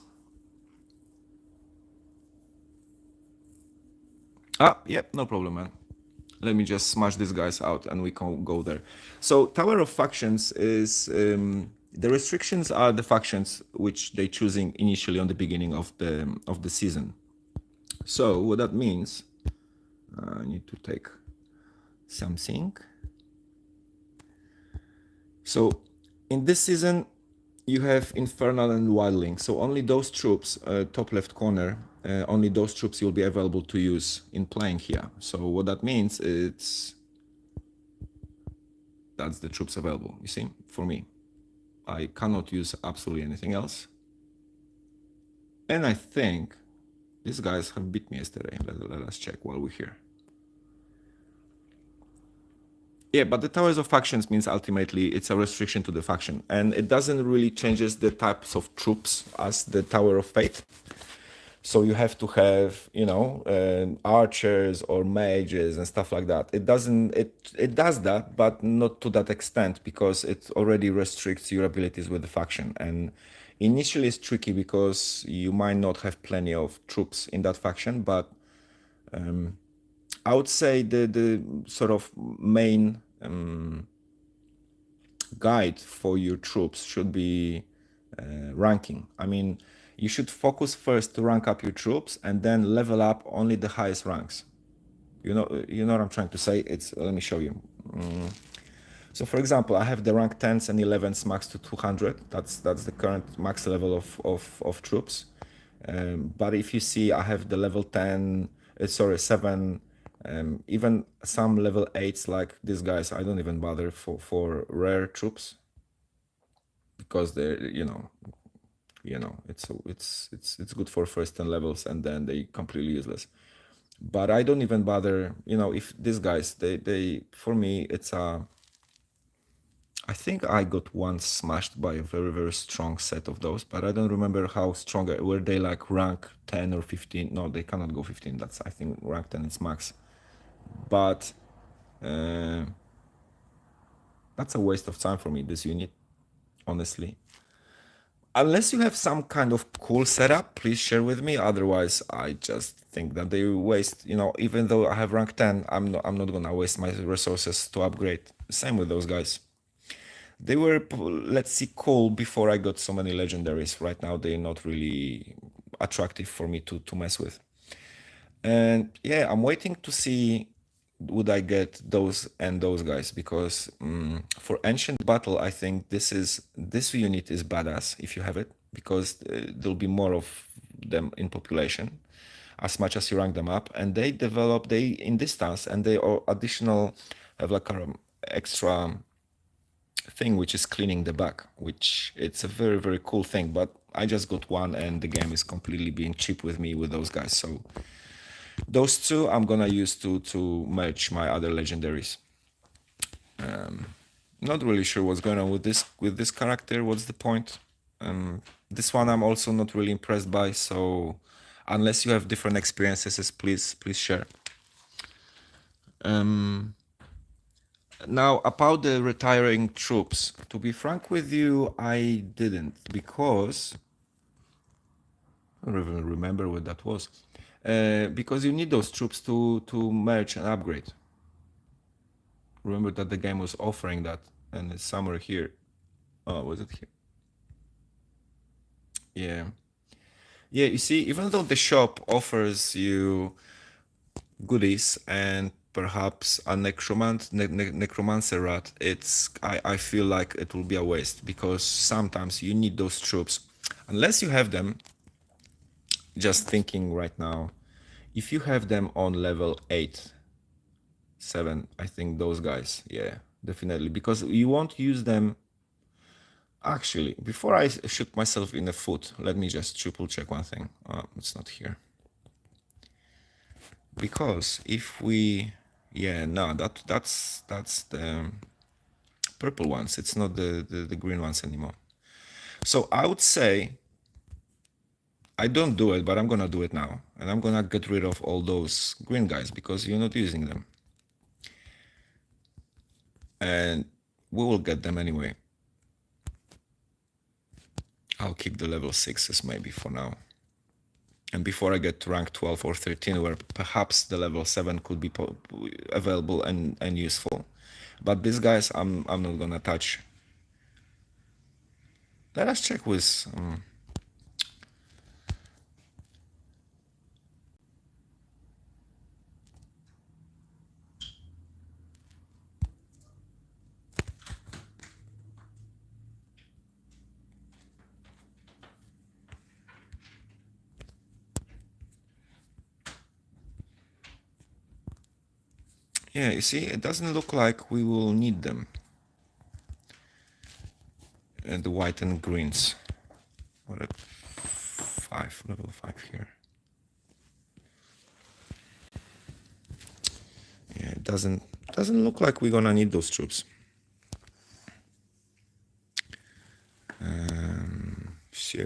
Yep, no problem, man. Let me just smash these guys out and we can go there. So, Tower of Factions is... the restrictions are the factions which they choosing initially on the beginning of the season. So, what that means... I need to take something. So, in this season, you have Infernal and Wildling. So only those troops, top left corner, only those troops you'll be available to use in playing here. So what that means is that's the troops available, you see, for me. I cannot use absolutely anything else. And I think these guys have beat me yesterday. Let us check while we're here. Yeah, but the Towers of Factions means ultimately it's a restriction to the faction. And it doesn't really changes the types of troops as the Tower of Fate. So you have to have, you know, archers or mages and stuff like that. It doesn't, it does that, but not to that extent, because it already restricts your abilities with the faction. And initially it's tricky because you might not have plenty of troops in that faction, but I would say the sort of main guide for your troops should be ranking. I mean, you should focus first to rank up your troops and then level up only the highest ranks. You know what I'm trying to say? It's, let me show you. So for example, I have the rank 10s and 11s max to 200. That's the current max level of troops. But if you see, I have the level 10, 7, even some level 8s like these guys. I don't even bother for rare troops, because they're, you know, it's good for first 10 levels and then they completely useless. But I don't even bother, you know, if these guys, they for me, it's a... I think I got once smashed by a very, very strong set of those, but I don't remember how strong. Were they like rank 10 or 15? No, they cannot go 15. That's, I think, rank 10 is max. But that's a waste of time for me, this unit, honestly. Unless you have some kind of cool setup, please share with me. Otherwise, I just think that they waste, even though I have rank 10, I'm not gonna waste my resources to upgrade. Same with those guys. They were, let's see, cool before I got so many legendaries. Right now, they're not really attractive for me to mess with. And yeah, I'm waiting to see would I get those and those guys, because for ancient battle, I think this unit is badass if you have it, because there'll be more of them in population as much as you rank them up, and they in distance, and they are additional, have like a extra thing which is cleaning the back, which it's a very very cool thing. But I just got one, and the game is completely being cheap with me with those guys. So those two I'm gonna use to merge my other legendaries. Not really sure what's going on with this character. What's the point? This one I'm also not really impressed by. So unless you have different experiences, please share. Now about the retiring troops. To be frank with you, I didn't, because I don't even remember what that was. Because you need those troops to merge and upgrade. Remember that the game was offering that, and it's somewhere here. Oh, was it here? Yeah. Yeah, you see, even though the shop offers you goodies and perhaps a necromancer rat, I feel like it will be a waste, because sometimes you need those troops. Unless you have them, just thinking right now, if you have them on level 8, 7, I think those guys, yeah, definitely, because you won't use them. Actually, before I shoot myself in the foot, let me just triple check one thing. It's not here. Because if we, yeah, no, that's the purple ones. It's not the green ones anymore. So I would say I don't do it, but I'm gonna do it now, and I'm gonna get rid of all those green guys because you're not using them, and we will get them anyway. I'll keep the level 6s maybe for now. And before I get to rank 12 or 13, where perhaps the level 7 could be available and useful. But these guys, I'm not gonna touch. Let us check with... yeah, you see, it doesn't look like we will need them. And the white and greens. What a 5, level 5 here. Yeah, it doesn't look like we're gonna need those troops. So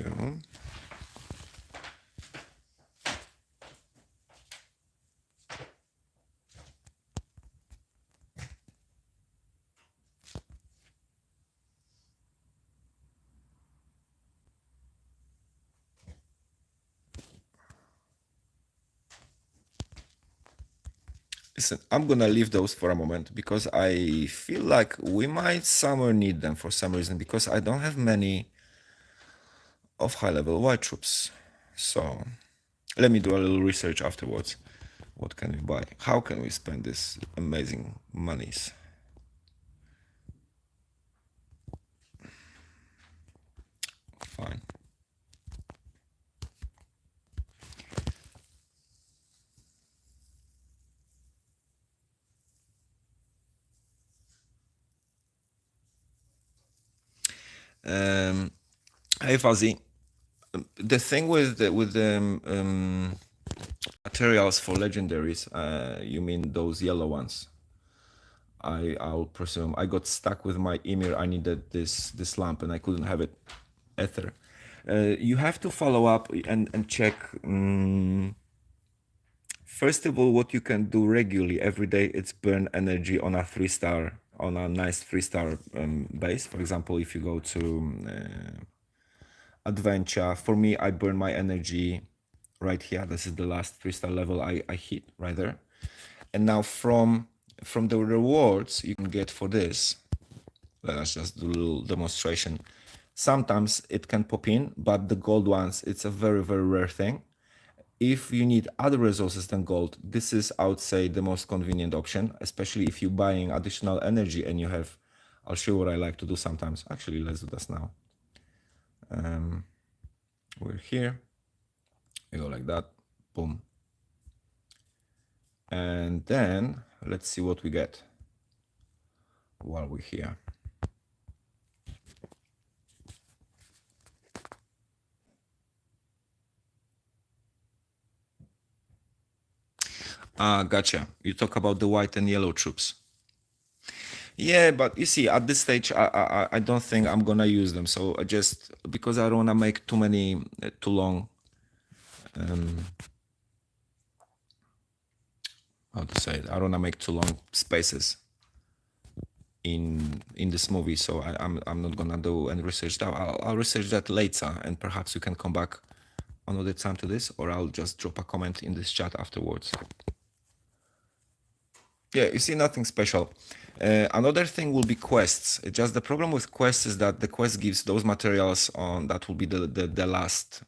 listen, I'm gonna leave those for a moment because I feel like we might somewhere need them for some reason, because I don't have many of high-level white troops. So let me do a little research afterwards. What can we buy? How can we spend this amazing monies? Fine. Hey Fuzzy, the thing with the materials for legendaries, you mean those yellow ones? I'll presume I got stuck with my Emir. I needed this lamp and I couldn't have it. Ether. You have to follow up and check. First of all, what you can do regularly every day, it's burn energy on a 3-star, on a nice 3-star base. For example, if you go to adventure. For me, I burn my energy right here. This is the last 3-star level I hit right there. And now from the rewards you can get for this, let us just do a little demonstration. Sometimes it can pop in, but the gold ones, it's a very, very rare thing. If you need other resources than gold, this is, I would say, the most convenient option, especially if you're buying additional energy and you have, I'll show you what I like to do sometimes. Actually, let's do this now. We're here, we go like that, boom. And then let's see what we get while we're here. Ah, gotcha. You talk about the white and yellow troops. Yeah, but you see, at this stage, I don't think I'm gonna use them. So I just, because I don't wanna make too many, too long, how to say it? I don't wanna make too long spaces in this movie. So I'm not gonna do any research now. I'll research that later, and perhaps you can come back another time to this, or I'll just drop a comment in this chat afterwards. Yeah, you see, nothing special. Another thing will be quests. Just the problem with quests is that the quest gives those materials on that will be the last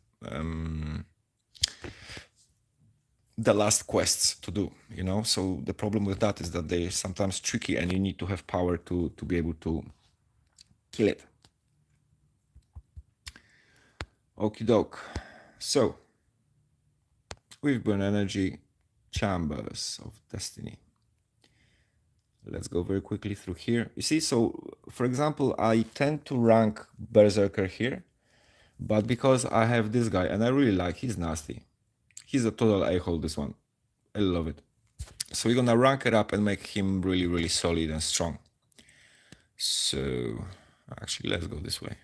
quests to do, you know. So the problem with that is that they're sometimes tricky and you need to have power to be able to kill it. Okie doke. So we've burned energy, chambers of destiny. Let's go very quickly through here. You see, so for example, I tend to rank Berserker here, but because I have this guy and I really like, he's nasty. He's a total a-hole, this one. I love it. So we're gonna rank it up and make him really, really solid and strong. So actually, let's go this way.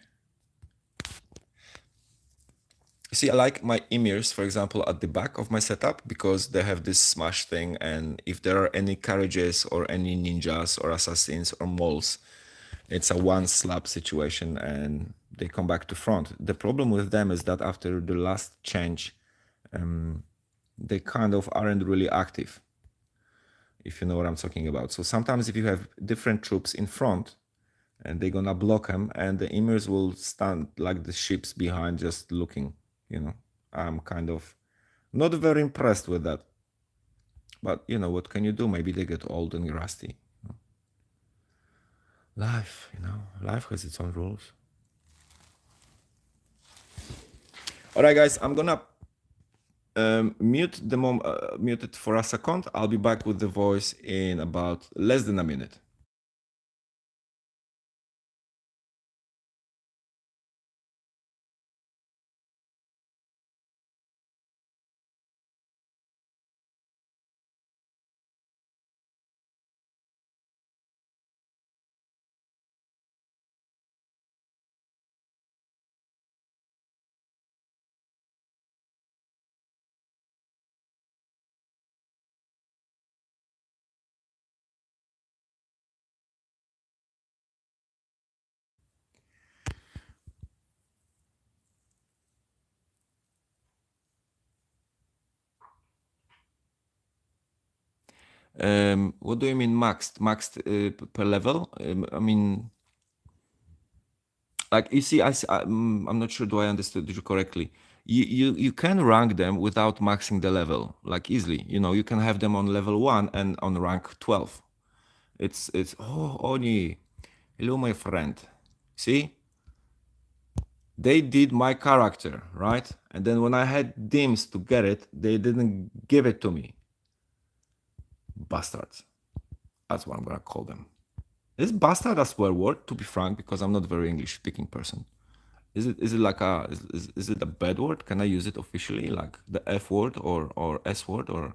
You see, I like my emirs, for example, at the back of my setup because they have this smash thing, and if there are any carriages or any ninjas or assassins or moles, it's a one slap situation and they come back to front. The problem with them is that after the last change, they kind of aren't really active, if you know what I'm talking about. So sometimes if you have different troops in front and they're gonna block them, and the emirs will stand like the ships behind just looking, you know. I'm kind of not very impressed with that. But you know, what can you do? Maybe they get old and rusty. Life, you know, life has its own rules. All right, guys, I'm gonna mute it for a second. I'll be back with the voice in about less than a minute. What do you mean maxed? Maxed per level? I mean, like you see, I'm not sure. Do I understood you correctly? You can rank them without maxing the level, like easily. You know, you can have them on level 1 and on rank 12. It's oh Oni, hello my friend. See, they did my character right, and then when I had dims to get it, they didn't give it to me. Bastards. That's what I'm gonna call them. Is bastard a swear word, to be frank, because I'm not a very English speaking person? Is it like a is it a bad word? Can I use it officially, like the F word or S word or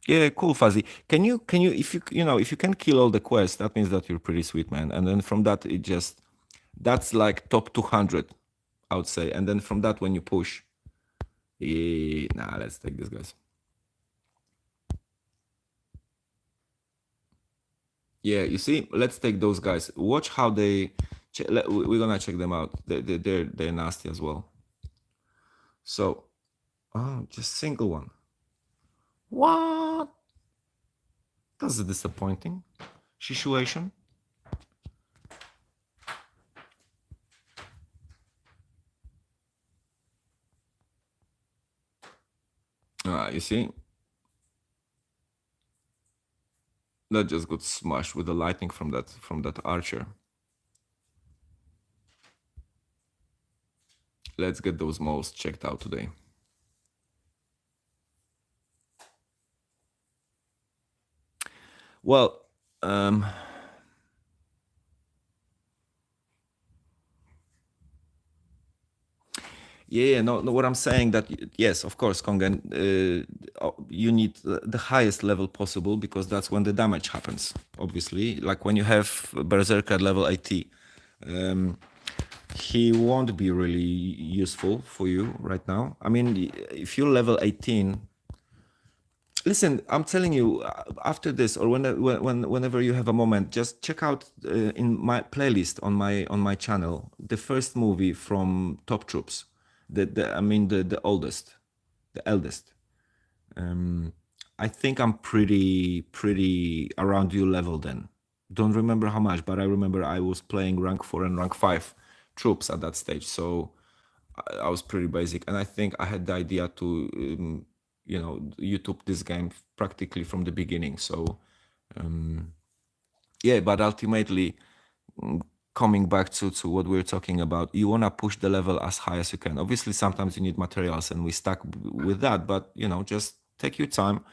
yeah, cool, Fuzzy. Can you if you know if you can kill all the quests, that means that you're pretty sweet, man. And then from that it just that's like top 200, I would say. And then from that when you push, nah, let's take this, guys. Yeah, you see, let's take those guys. Watch how they. We're gonna check them out. They're nasty as well. So, oh, just single one. What? That's a disappointing situation. You see, that just got smashed with the lightning from that archer. Let's get those moles checked out today. Well, yeah, no. What I'm saying that yes, of course, Kongen, you need the highest level possible because that's when the damage happens. Obviously, like when you have Berserker at level 80, he won't be really useful for you right now. I mean, if you're level 18, listen, I'm telling you, after this or whenever you have a moment, just check out in my playlist on my channel the first movie from Top Troops. The oldest, the eldest. I think I'm pretty around your level then. Don't remember how much, but I remember I was playing rank 4 and rank 5 troops at that stage. So I was pretty basic, and I think I had the idea to YouTube this game practically from the beginning. So yeah, but ultimately, coming back to what we are talking about, you want to push the level as high as you can. Obviously, sometimes you need materials, and we stuck with that. But just take your time.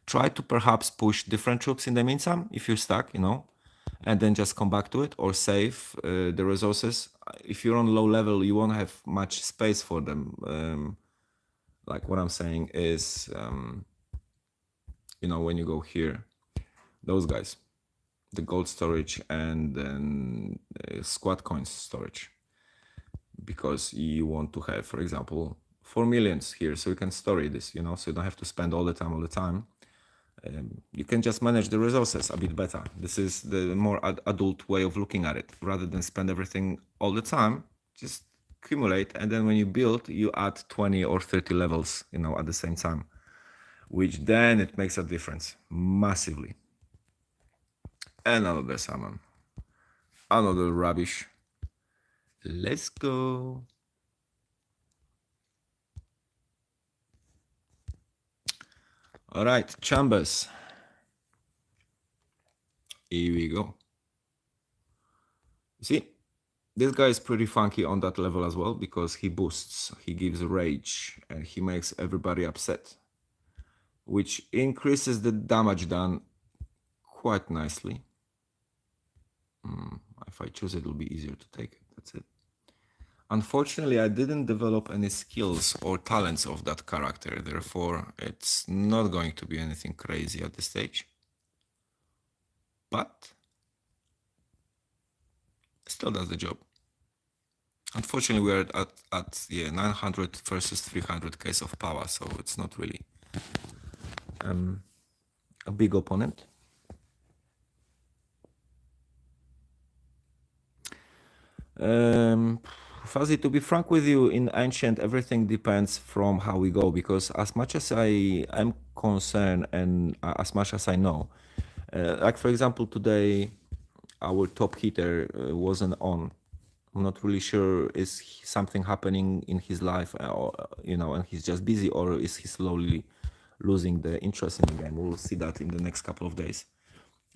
Try to perhaps push different troops in the meantime if you're stuck, and then just come back to it or save the resources. If you're on low level, you won't have much space for them. Like what I'm saying is, when you go here, those guys, the gold storage and then squad coins storage, because you want to have, for example, 4 millions here, so you can store this, so you don't have to spend all the time. You can just manage the resources a bit better. This is the more adult way of looking at it. Rather than spend everything all the time, just accumulate, and then when you build, you add 20 or 30 levels, at the same time, which then it makes a difference massively. Another salmon, another rubbish. Let's go. All right, chambers. Here we go. See, this guy is pretty funky on that level as well, because he boosts, he gives rage, and he makes everybody upset, which increases the damage done quite nicely. If I choose it, it'll be easier to take it. That's it. Unfortunately, I didn't develop any skills or talents of that character, therefore it's not going to be anything crazy at this stage. But still does the job. Unfortunately, we're at 900 versus 300 case of power, so it's not really a big opponent. Fuzzy, to be frank with you, in Ancient, everything depends from how we go, because as much as I am concerned and as much as I know, like for example, today, our top hitter wasn't on. I'm not really sure, is something happening in his life, or, and he's just busy, or is he slowly losing the interest in the game? We'll see that in the next couple of days.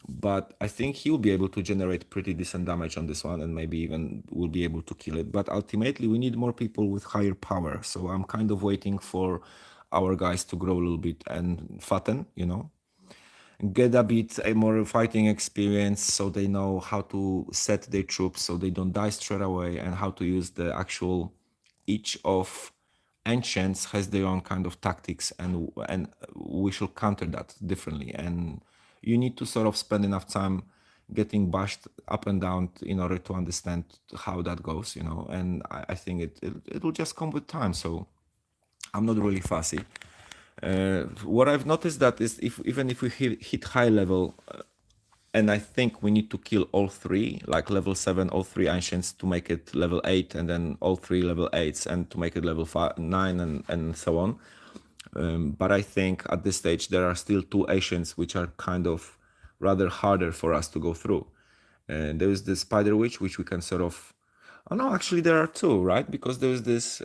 But I think he will be able to generate pretty decent damage on this one, and maybe even will be able to kill it. But ultimately, we need more people with higher power. So I'm kind of waiting for our guys to grow a little bit and fatten, get a bit more fighting experience, so they know how to set their troops so they don't die straight away, and how to use the actual, each of ancients has their own kind of tactics, and we should counter that differently. And you need to sort of spend enough time getting bashed up and down in order to understand how that goes, and I think it will just come with time. So I'm not really fussy. What I've noticed that is, even if we hit high level, And I think we need to kill all three, like level 7, all three ancients to make it level 8, and then all three level 8s, and to make it level 9, and so on. But I think at this stage there are still two ancients which are kind of rather harder for us to go through. And there is the Spider Witch, which we can sort of. Oh no, actually there are two, right? Because there is this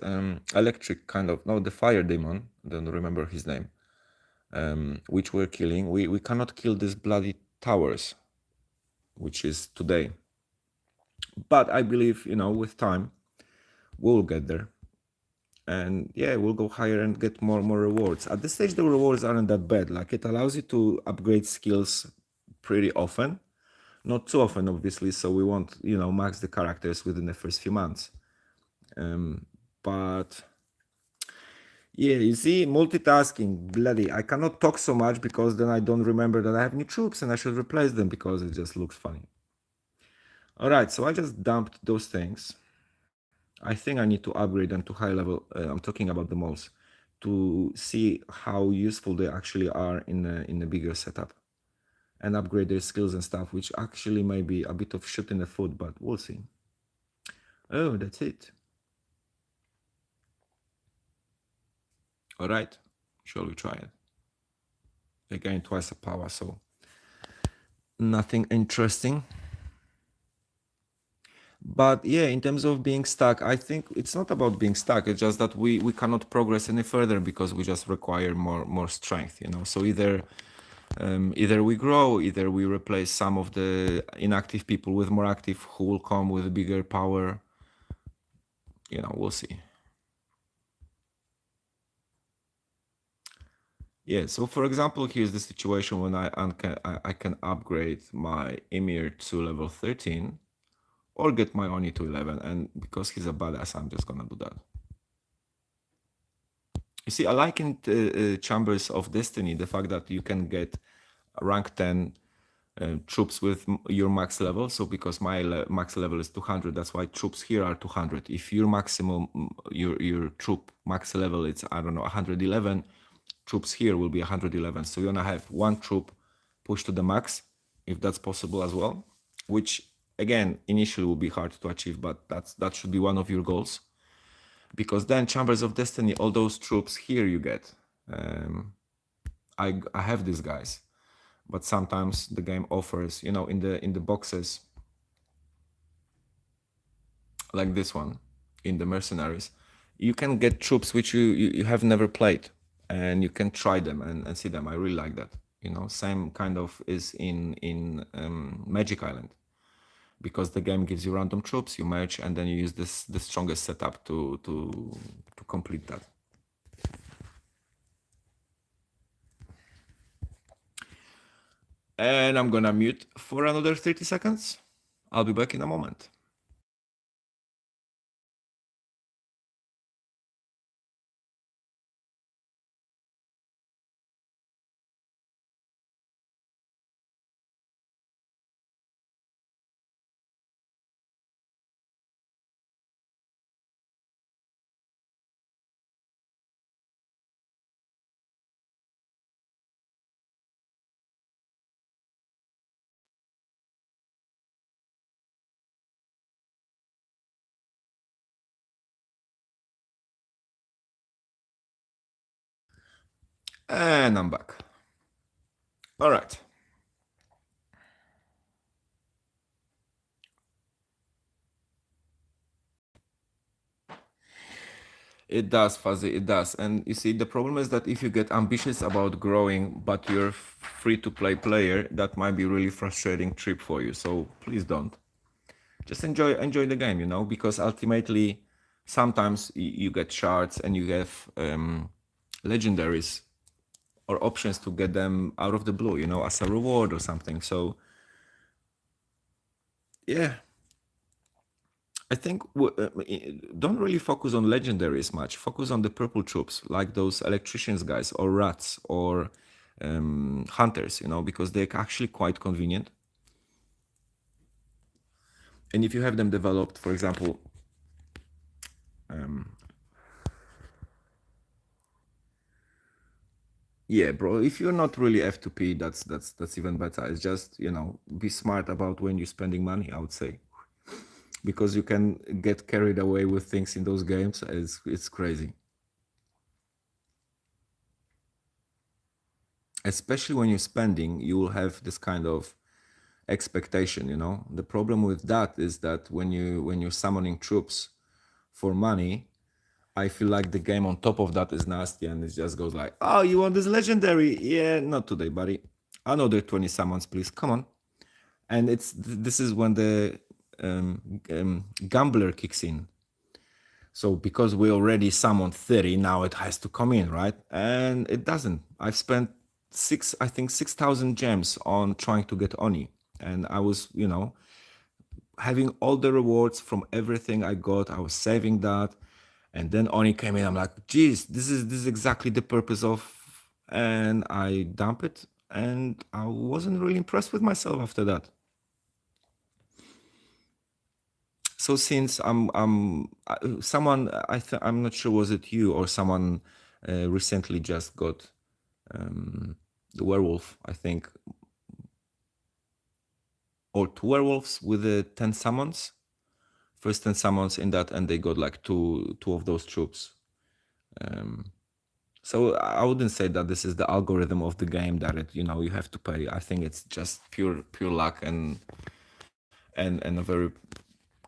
electric kind of, no, the fire demon. I don't remember his name. Which we're killing. We cannot kill these bloody towers, which is today. But I believe, with time, we'll get there. And yeah, we'll go higher and get more rewards. At this stage, the rewards aren't that bad. Like, it allows you to upgrade skills pretty often. Not too often, obviously, so we won't, max the characters within the first few months. But yeah, you see, multitasking, bloody. I cannot talk so much because then I don't remember that I have new troops and I should replace them because it just looks funny. All right, so I just dumped those things. I think I need to upgrade them to high level. I'm talking about the moles, to see how useful they actually are in a bigger setup, and upgrade their skills and stuff, which actually may be a bit of shit in the foot, but we'll see. Oh, that's it. All right, shall we try it? Again, twice the power, so nothing interesting. But yeah, in terms of being stuck, I think it's not about being stuck. It's just that we cannot progress any further because we just require more strength, So either we grow, either we replace some of the inactive people with more active who will come with a bigger power. We'll see. Yeah, so for example, here's the situation when I can upgrade my Emir to level 13 or get my Oni to 11, and because he's a badass, I'm just gonna do that. You see, I like in Chambers of Destiny the fact that you can get rank 10 troops with your max level. So because my max level is 200, that's why troops here are 200. If your maximum, your troop max level is, I don't know, 111, troops here will be 111. So you're gonna have one troop pushed to the max, if that's possible as well, which again initially will be hard to achieve, but that should be one of your goals. Because then Chambers of Destiny, all those troops here you get. I have these guys, but sometimes the game offers, in the boxes, like this one, in the Mercenaries, you can get troops which you have never played, and you can try them and see them. I really like that. Same kind of is in Magic Island, because the game gives you random troops, you merge, and then you use the strongest setup to complete that. And I'm gonna mute for another 30 seconds. I'll be back in a moment. And I'm back. All right. It does, Fuzzy, it does. And you see, the problem is that if you get ambitious about growing, but you're free-to-play player, that might be really frustrating trip for you. So please don't. Just enjoy the game, because ultimately, sometimes you get shards and you have legendaries or options to get them out of the blue, as a reward or something. So yeah, I think don't really focus on legendaries much. Focus on the purple troops, like those electricians guys or rats or hunters, because they're actually quite convenient. And if you have them developed, for example, Yeah, bro. If you're not really F2P, that's even better. It's just, be smart about when you're spending money, I would say. Because you can get carried away with things in those games. It's crazy. Especially when you're spending, you will have this kind of expectation. The problem with that is that when you're summoning troops for money, I feel like the game on top of that is nasty, and it just goes like, oh, you want this legendary? Yeah, not today, buddy. Another 20 summons, please. Come on. And this is when the gambler kicks in. So because we already summoned 30, now it has to come in, right? And it doesn't. I've spent I think 6,000 gems on trying to get Oni. And I was, having all the rewards from everything I got. I was saving that. And then Oni came in. I'm like, geez, this is exactly the purpose of, and I dump it. And I wasn't really impressed with myself after that. So since someone, I'm not sure, was it you or someone recently just got the werewolf, I think, or two werewolves with the 10 summons, first 10 summons in that, and they got like two of those troops. So I wouldn't say that this is the algorithm of the game that you have to pay. I think it's just pure luck and a very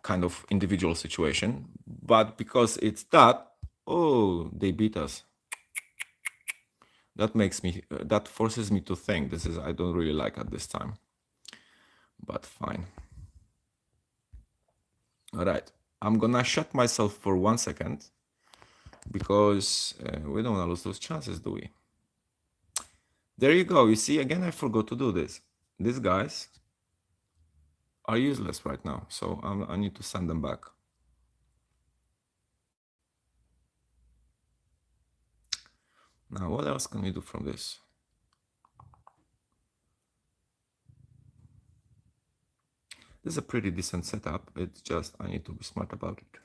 kind of individual situation. But because it's that, oh, they beat us. That forces me to think. This is I don't really like at this time. But fine. All right. I'm gonna shut myself for 1 second because we don't wanna lose those chances, do we? There you go. You see, again, I forgot to do this. These guys are useless right now, so I need to send them back. Now, what else can we do from this? This is a pretty decent setup. It's just I need to be smart about it.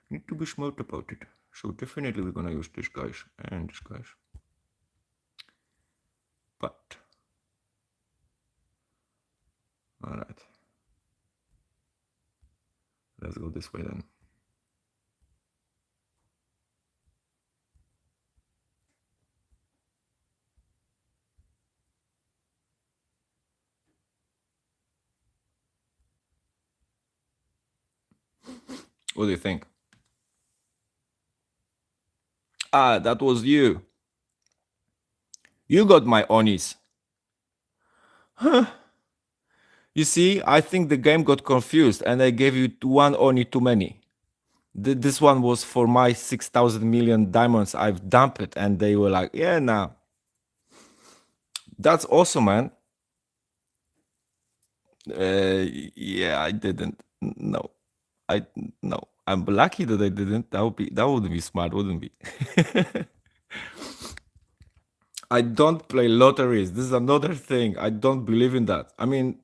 Need to be smart about it. So definitely we're gonna use this guys and this guys. But all right, let's go this way then. What do you think? Ah, that was you. You got my Onis. You see, I think the game got confused and I gave you one Oni too many. This one was for my 6,000 million diamonds. I've dumped it and they were like, yeah, nah. That's awesome, man. Yeah, I didn't. No, no. I'm lucky that I didn't. That wouldn't be smart, wouldn't be? I don't play lotteries. This is another thing. I don't believe in that. I mean,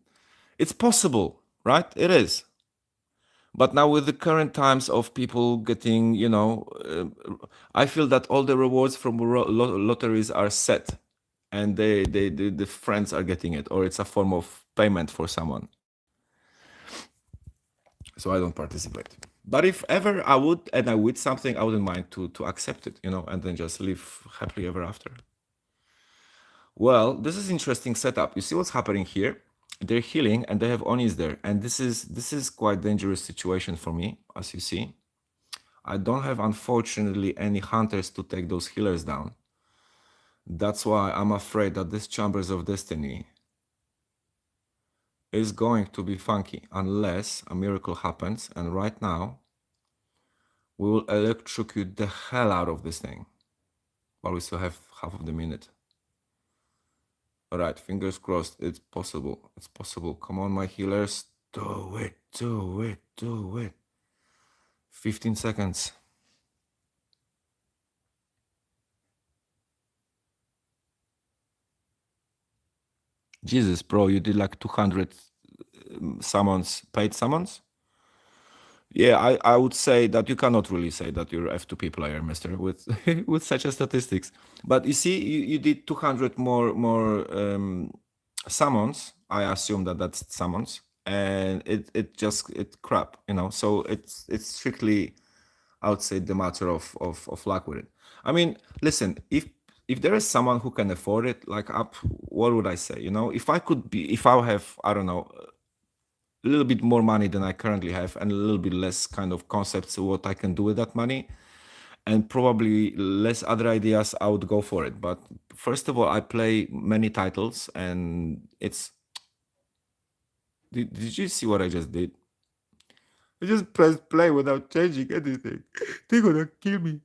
it's possible, right? It is. But now with the current times of people getting, I feel that all the rewards from lotteries are set, and the friends are getting it, or it's a form of payment for someone. So I don't participate. But if ever I would, and I would something, I wouldn't mind to accept it, and then just live happily ever after. Well, this is interesting setup. You see what's happening here? They're healing and they have Onis there, and this is quite dangerous situation for me, as you see. I don't have, unfortunately, any hunters to take those healers down. That's why I'm afraid that this Chambers of Destiny is going to be funky unless a miracle happens, and right now we will electrocute the hell out of this thing while we still have half of the minute. All right, fingers crossed. It's possible. It's possible. Come on, my healers. Do it, do it, do it. 15 seconds. Jesus, bro, you did like 200 summons, paid summons? Yeah, I would say that you cannot really say that you're F2P player, Mister, with with such a statistics. But you see, you did 200 more summons. I assume that that's summons, and it crap, you know. So it's strictly, I would say, the matter of luck with it. I mean, listen, if there is someone who can afford it, like up, what would I say? You know, if I could be, if I have, I don't know, a little bit more money than I currently have, and a little bit less kind of concepts of what I can do with that money, and probably less other ideas, I would go for it. But first of all, I play many titles, and it's. Did you see what I just did? I just pressed play without changing anything. They're gonna kill me.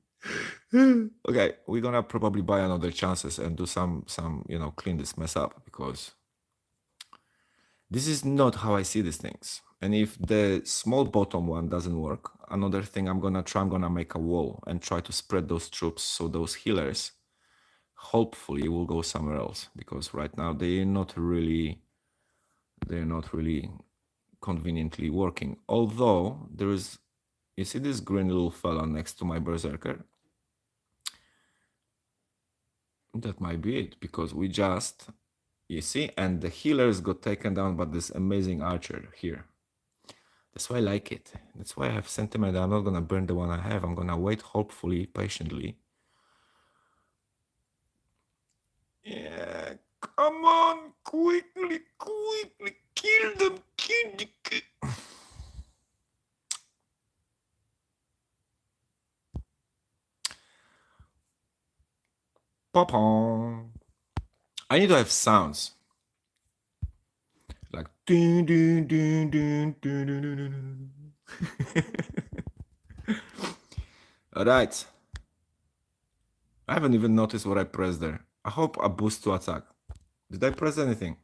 Okay, we're gonna probably buy another chances and do some clean this mess up, because this is not how I see these things. And if the small bottom one doesn't work, another thing I'm gonna make a wall and try to spread those troops so those healers hopefully will go somewhere else, because right now they're not really conveniently working. Although there is, you see this green little fella next to my berserker? That might be it, because we just, you see, and the healers got taken down by this amazing archer here. That's why I like it. That's why I have sentiment that I'm not gonna burn the one I have. I'm gonna wait, hopefully, patiently. Yeah, come on, quickly, kill them, kill the... Pop-on. I need to have sounds. Like... dun, dun, dun, dun, dun, dun, dun, dun. Alright. I haven't even noticed what I pressed there. I hope a boost to attack. Did I press anything?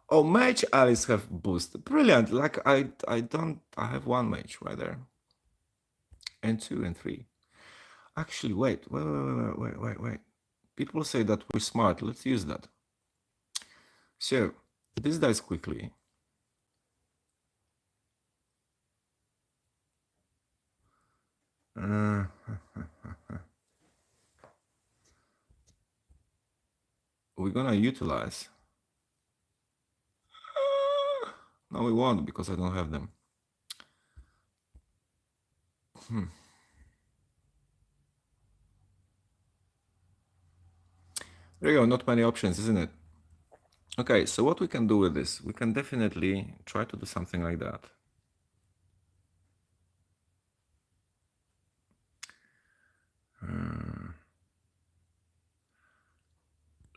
Oh, mage allies have boost. Brilliant. Like I have one mage right there. And 2 and 3. Actually, wait. People say that we're smart. Let's use that. So, this dies quickly. We're gonna utilize. No, we won't, because I don't have them. There you go, not many options, isn't it? Okay, so what we can do with this? We can definitely try to do something like that.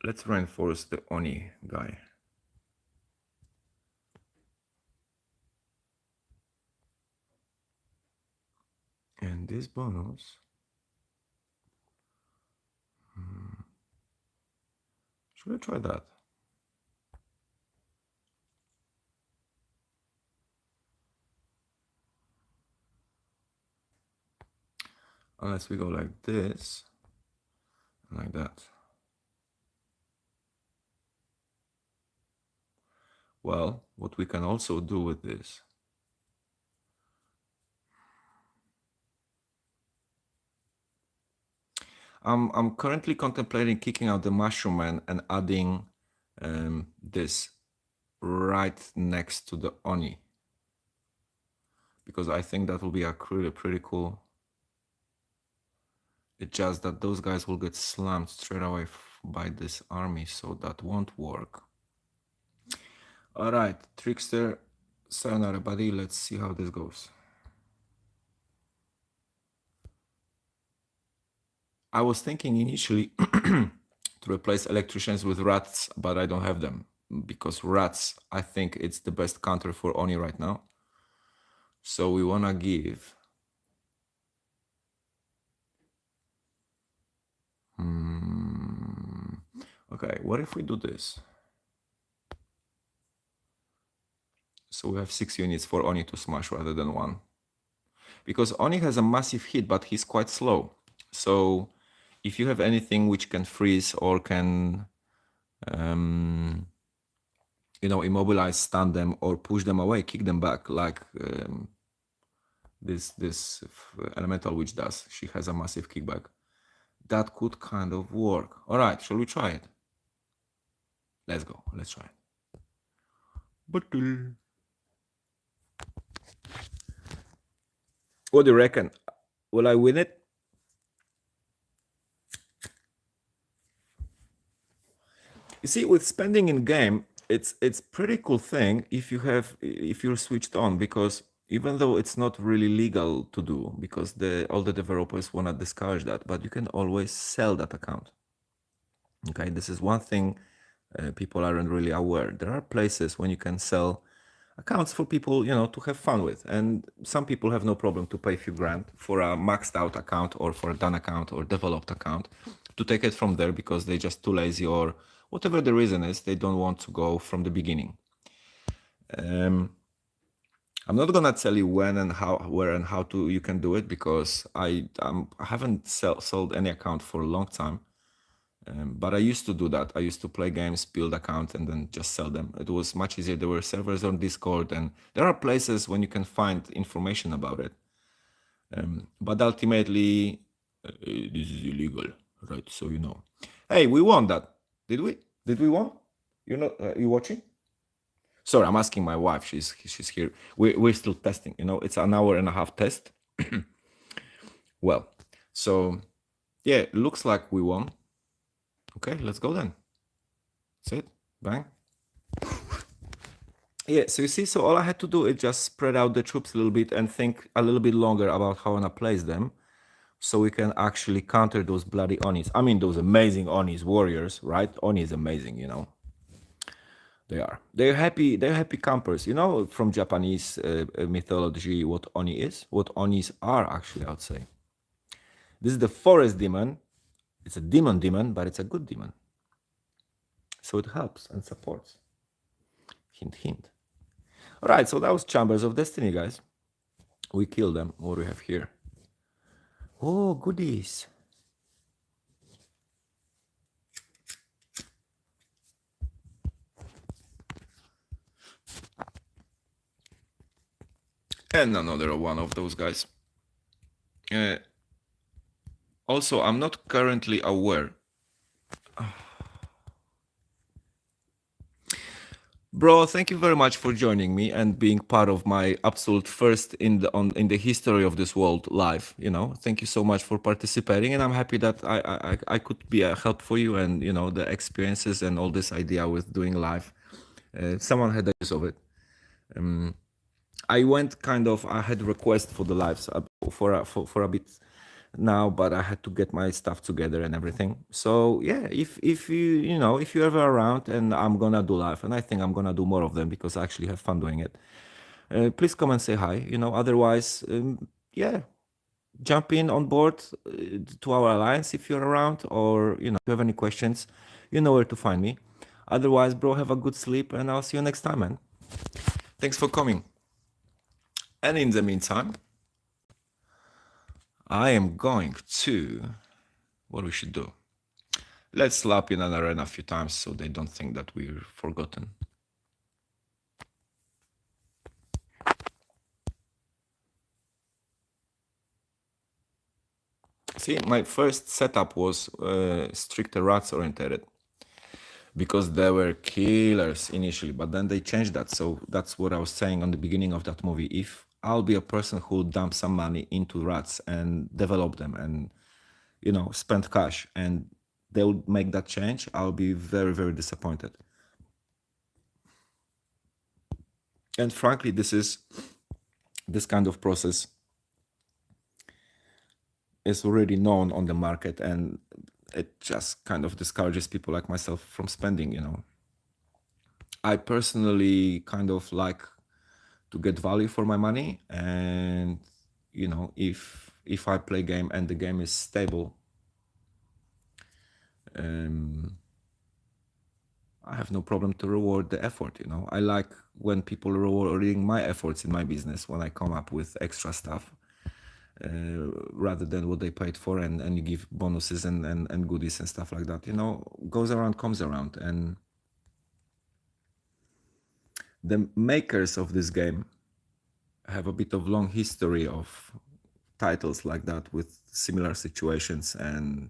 Let's reinforce the Oni guy. And this bonus... should I try that? Unless we go like this, and like that. Well, what we can also do with this... I'm currently contemplating kicking out the Mushroom Man and adding this right next to the Oni, because I think that will be a really pretty cool... It's just that those guys will get slammed straight away by this army, so that won't work. All right, Trickster, sayonara, buddy. Let's see how this goes. I was thinking initially to replace electricians with rats, but I don't have them, because rats, I think it's the best counter for Oni right now. So we wanna give... Okay, what if we do this? So we have 6 units for Oni to smash rather than 1. Because Oni has a massive hit, but he's quite slow. So if you have anything which can freeze or can, immobilize, stun them, or push them away, kick them back, like this elemental witch does. She has a massive kickback. That could kind of work. All right, shall we try it? Let's go. Let's try it. What do you reckon? Will I win it? You see, with spending in game, it's pretty cool thing if you're switched on, because even though it's not really legal to do, because all the developers want to discourage that, but you can always sell that account. Okay, this is one thing people aren't really aware. There are places when you can sell accounts for people, to have fun with, and some people have no problem to pay a few grand for a maxed out account or for a done account or developed account to take it from there because they just too lazy or whatever the reason is, they don't want to go from the beginning. I'm not gonna tell you when and how, where and how to you can do it, because I haven't sold any account for a long time. But I used to do that. I used to play games, build accounts, and then just sell them. It was much easier. There were servers on Discord, and there are places when you can find information about it. But ultimately, this is illegal, right? So you know. Hey, we won that. Did we? Did we won? You're not. You watching? Sorry, I'm asking my wife. She's here. We're still testing. It's an hour and a half test. Well, so yeah, looks like we won. Okay, let's go then. That's it. Bang. Yeah, so you see, so all I had to do is just spread out the troops a little bit and think a little bit longer about how I wanna place them, so we can actually counter those bloody Onis. I mean, those amazing Onis, warriors, right? Oni is amazing, They are. They're happy campers. From Japanese mythology, what Oni is, what Onis are actually, I would say. This is the forest demon. It's a demon, but it's a good demon. So it helps and supports. Hint, hint. All right, so that was Chambers of Destiny, guys. We killed them. What do we have here? Oh, goodies. And another one of those guys. Also, I'm not currently aware. Bro, thank you very much for joining me and being part of my absolute first in the history of this world live. Thank you so much for participating, and I'm happy that I could be a help for you, and the experiences and all this idea with doing live. Someone had a use of it. I had request for the lives for a bit now, but I had to get my stuff together and everything. So yeah, if if you're ever around, and I'm gonna do live, and I think I'm gonna do more of them because I actually have fun doing it. Please come and say hi. Otherwise, yeah, jump in on board to our alliance if you're around, or if you have any questions, you know where to find me. Otherwise, bro, have a good sleep, and I'll see you next time, man. Thanks for coming. And in the meantime, I am going to, what we should do? Let's slap in an arena a few times so they don't think that we're forgotten. See, my first setup was strictly rats oriented, because they were killers initially, but then they changed that. So that's what I was saying on the beginning of that movie. If I'll be a person who dumps some money into rats and develop them and spend cash, and they'll make that change, I'll be very, very disappointed. And frankly, this kind of process is already known on the market, and it just kind of discourages people like myself from spending. I personally kind of like to get value for my money, and if I play game and the game is stable, I have no problem to reward the effort. I like when people rewarding my efforts in my business when I come up with extra stuff, rather than what they paid for, and you give bonuses and goodies and stuff like that. Goes around comes around. And the makers of this game have a bit of long history of titles like that with similar situations, and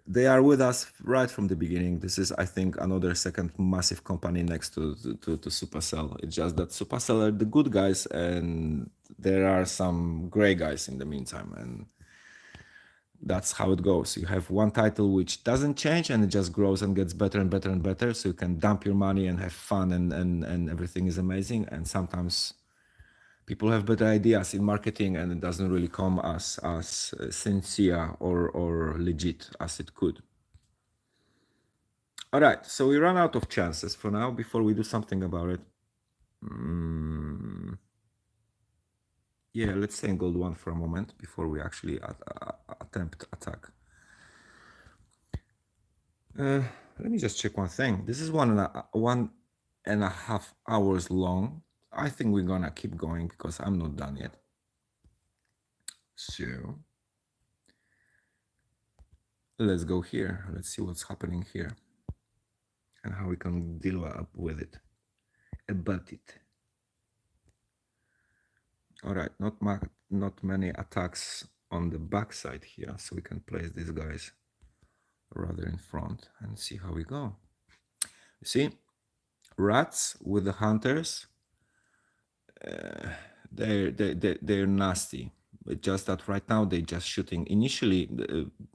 they are with us right from the beginning. This is, I think, another second massive company next to Supercell. It's just that Supercell are the good guys, and there are some gray guys in the meantime, and that's how it goes. You have one title which doesn't change, and it just grows and gets better and better and better. So you can dump your money and have fun, and everything is amazing. And sometimes people have better ideas in marketing, and it doesn't really come as sincere or legit as it could. All right, so we run out of chances for now before we do something about it. Yeah, let's stay in gold 1 for a moment before we actually attempt attack. Let me just check one thing. This is 1.5 hours long. I think we're gonna keep going because I'm not done yet. So let's go here. Let's see what's happening here and how we can deal with it. About it. All right, not many attacks on the backside here, so we can place these guys rather in front and see how we go. You see, rats with the hunters, they're nasty. It's just that right now they're just shooting. Initially,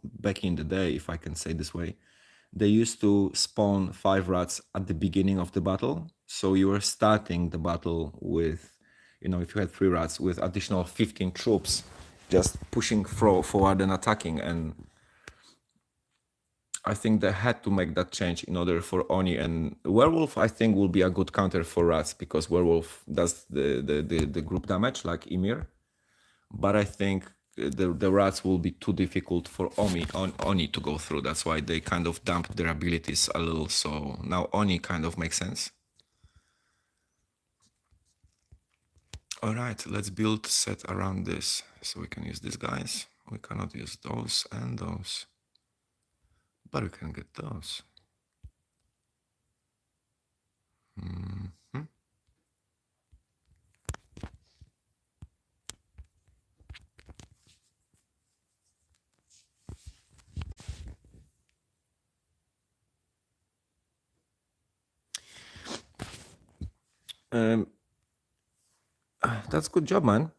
back in the day, if I can say this way, they used to spawn 5 rats at the beginning of the battle. So you were starting the battle with, you know, if you had 3 rats with additional 15 troops, just pushing forward and attacking. And I think they had to make that change in order for Oni. And Werewolf, I think, will be a good counter for rats because Werewolf does the group damage like Ymir. But I think the rats will be too difficult for Oni to go through. That's why they kind of dumped their abilities a little. So now Oni kind of makes sense. All right, let's build set around this. So we can use these guys. We cannot use those and those. But we can get those. That's good job, man.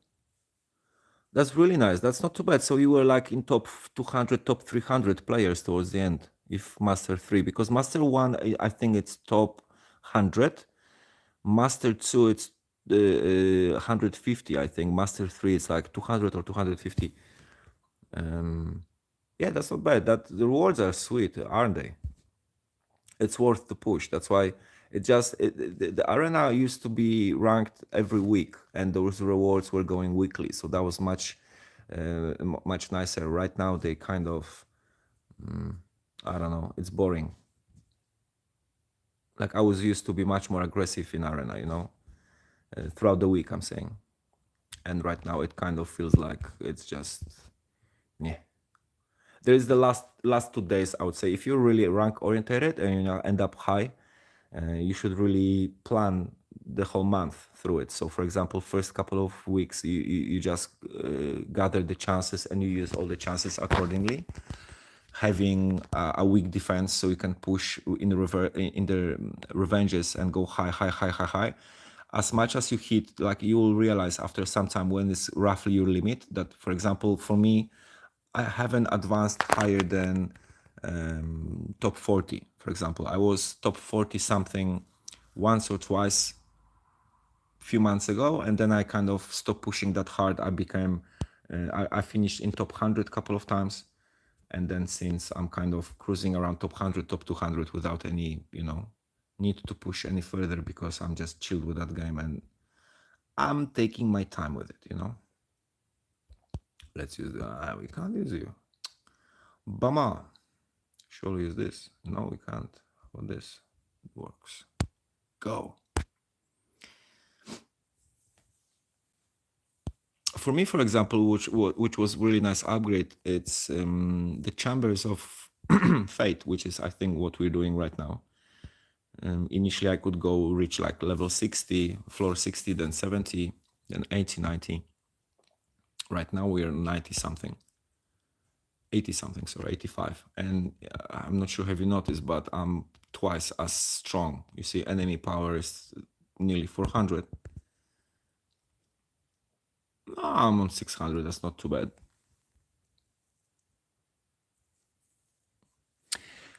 That's really nice. That's not too bad. So you were like in top 200, top 300 players towards the end, if Master 3, because Master 1, I think it's top 100. Master 2, it's 150, I think. Master 3, it's like 200 or 250. Yeah, that's not bad. The rewards are sweet, aren't they? It's worth the push. That's why the arena used to be ranked every week, and those rewards were going weekly. So that was much nicer. Right now, they kind of, I don't know, it's boring. Like I was used to be much more aggressive in arena, you know, throughout the week, I'm saying. And right now, it kind of feels like it's just, yeah. There is the last 2 days, I would say, if you're really rank oriented and you end up high, you should really plan the whole month through it. So for example, first couple of weeks, you just gather the chances and you use all the chances accordingly, having a weak defense so you can push in the revenges and go high. As much as you hit, like you will realize after some time when it's roughly your limit. That, for example, for me, I haven't advanced higher than top 40, for example. I was top 40 something once or twice a few months ago, and then I kind of stopped pushing that hard. I became, I finished in top 100 a couple of times, and then since I'm kind of cruising around top 100, top 200 without any, you know, need to push any further because I'm just chilled with that game and I'm taking my time with it, you know. Let's use we can't use you. Bama. Surely use this. No, we can't. How about this? It works. Go. For me, for example, which was really nice upgrade, it's the Chambers of Fate, which is, I think, what we're doing right now. Initially, I could go reach like level 60, floor 60, then 70. then 80, 90. Right now we're 90 something, 80 something, sorry, 85. And I'm not sure, have you noticed, but I'm twice as strong. You see, enemy power is nearly 400. I'm on 600, that's not too bad.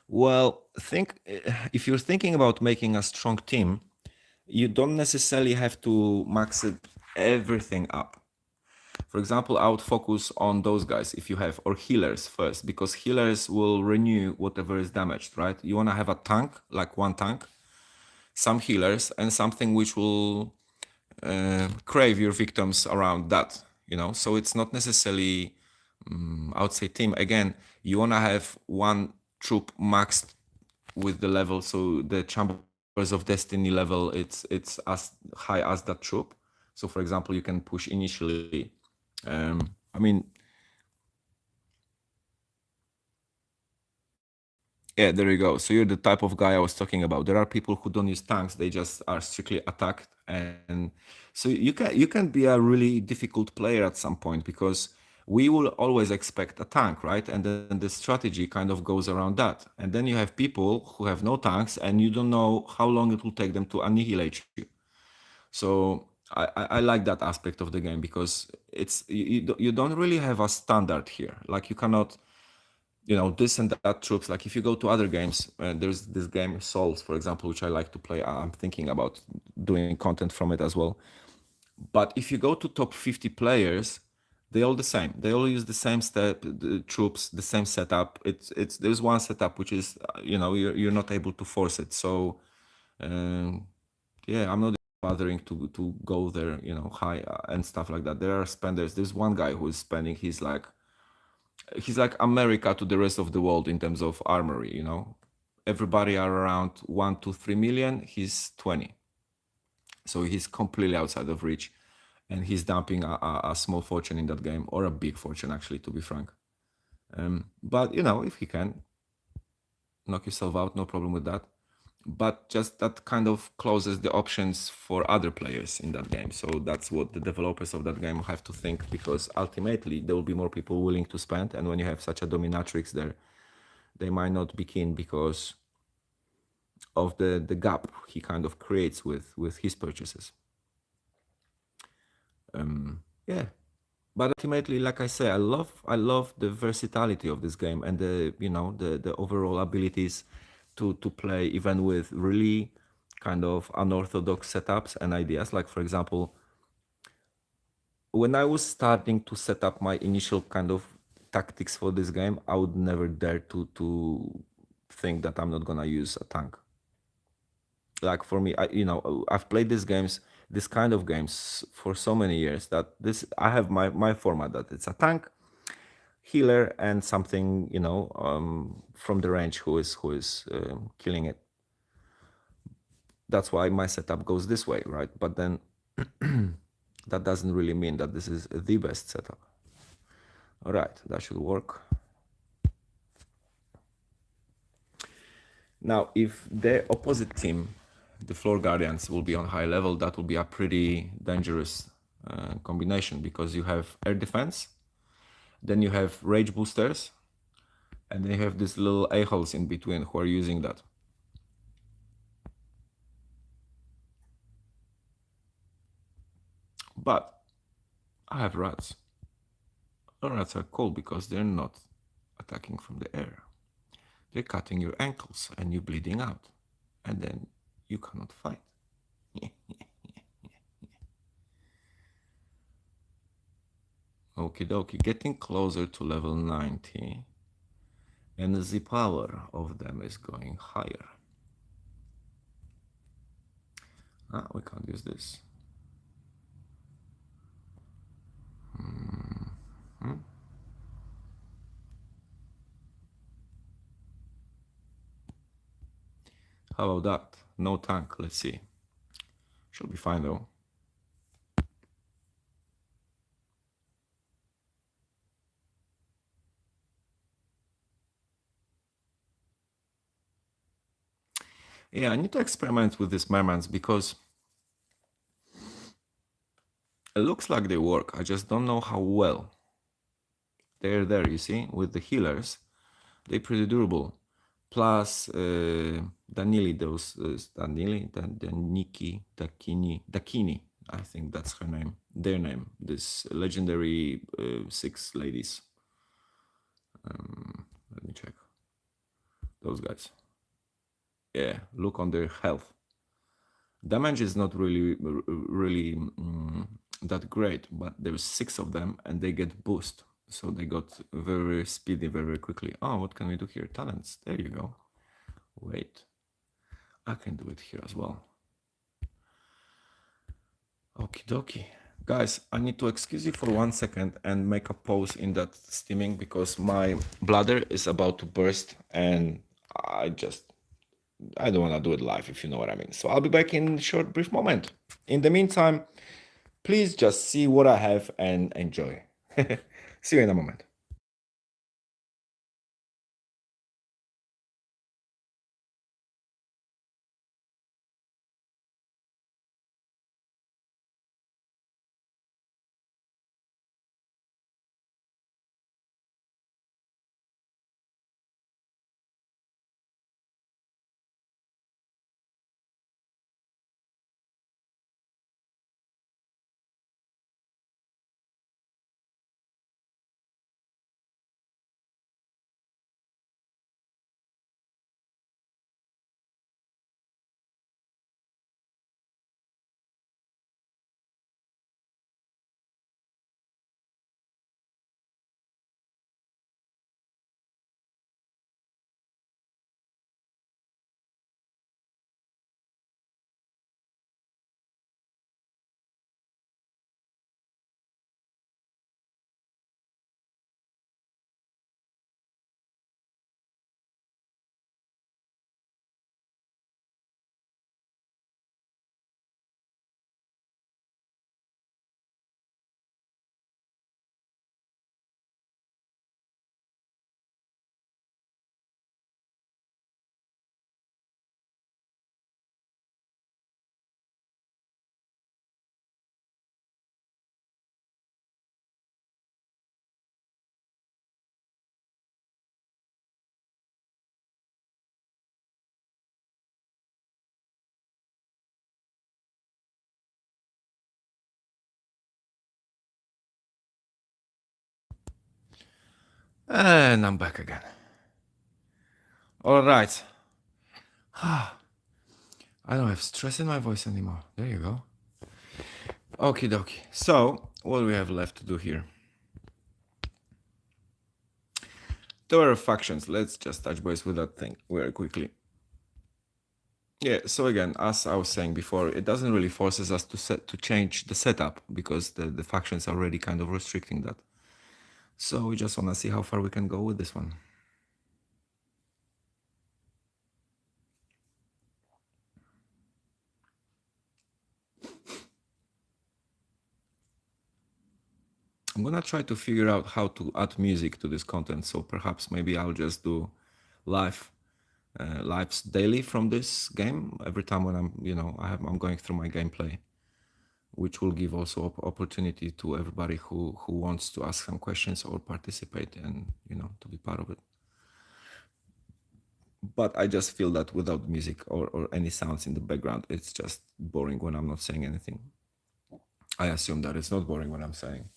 Well, if you're thinking about making a strong team, you don't necessarily have to max it everything up. For example, I would focus on those guys if you have, or healers first, because healers will renew whatever is damaged, right? You want to have a tank, like one tank, some healers, and something which will crave your victims around that, So it's not necessarily, I would say, team. Again, you want to have one troop maxed with the level, so the Chambers of Destiny level, it's as high as that troop. So for example, you can push initially. I mean, yeah, there you go. So you're the type of guy I was talking about. There are people who don't use tanks; they just are strictly attacked, and so you can be a really difficult player at some point because we will always expect a tank, right? And then the strategy kind of goes around that. And then you have people who have no tanks, and you don't know how long it will take them to annihilate you. So I like that aspect of the game because you don't really have a standard here. Like you cannot, this and that troops. Like if you go to other games, there's this game Souls, for example, which I like to play. I'm thinking about doing content from it as well. But if you go to top 50 players, they all the same. They all use the same step, the troops, the same setup. It's there's one setup which is, you're not able to force it. So um, yeah, I'm not bothering to go there, high and stuff like that. There are spenders. There's one guy who is spending. He's like America to the rest of the world in terms of armory. Everybody are around 1 to 3 million. He's 20, so he's completely outside of reach, and he's dumping a small fortune in that game, or a big fortune actually, to be frank. But if he can knock yourself out, no problem with that. But just that kind of closes the options for other players in that game. So that's what the developers of that game have to think, because ultimately there will be more people willing to spend, and when you have such a dominatrix there, they might not be keen because of the gap he kind of creates with his purchases. Yeah, but ultimately, like I say, I love the versatility of this game, and the overall abilities to play even with really kind of unorthodox setups and ideas. Like for example, when I was starting to set up my initial kind of tactics for this game, I would never dare to think that I'm not gonna use a tank. Like for me, I've played this kind of games for so many years that this I have my format, that it's a tank, healer, and something, from the range who is killing it. That's why my setup goes this way, right? But then that doesn't really mean that this is the best setup. All right, that should work. Now, if the opposite team, the Floor Guardians, will be on high level, that will be a pretty dangerous combination, because you have air defense, then you have rage boosters, and then you have these little a-holes in between who are using that. But I have rats. Rats are cool because they're not attacking from the air. They're cutting your ankles and you bleeding out, and then you cannot fight. Okie dokie, getting closer to level 90, and the power of them is going higher. We can't use this. How about that? No tank, let's see. Should be fine though. Yeah, I need to experiment with these mermans, because It looks like they work. I just don't know how well. They're there, you see, with the healers. They're pretty durable. Plus, Danili, Dakini, I think that's her name, their name, this legendary 6 ladies. Let me check. Those guys. Yeah, look on their health. Damage is not really that great, but there's 6 of them and they get boost. So they got very speedy very quickly. Oh, what can we do here? Talents. There you go. Wait. I can do it here as well. Okie dokie. Guys, I need to excuse you for 1 second and make a pause in that steaming because my bladder is about to burst and I don't want to do it live, if you know what I mean. So I'll be back in a short, brief moment. In the meantime, please just see what I have and enjoy. See you in a moment. And I'm back again. All right. I don't have stress in my voice anymore. There you go. Okie dokie. So, what do we have left to do here? There are factions. Let's just touch base with that thing very quickly. Yeah, so again, as I was saying before, it doesn't really forces us to change the setup because the factions are already kind of restricting that. So we just want to see how far we can go with this one. I'm gonna try to figure out how to add music to this content. So perhaps maybe I'll just do live lives daily from this game every time when I'm going through my gameplay, which will give also opportunity to everybody who wants to ask some questions or participate and to be part of it. But I just feel that without music or any sounds in the background, it's just boring when I'm not saying anything. I assume that it's not boring when I'm saying.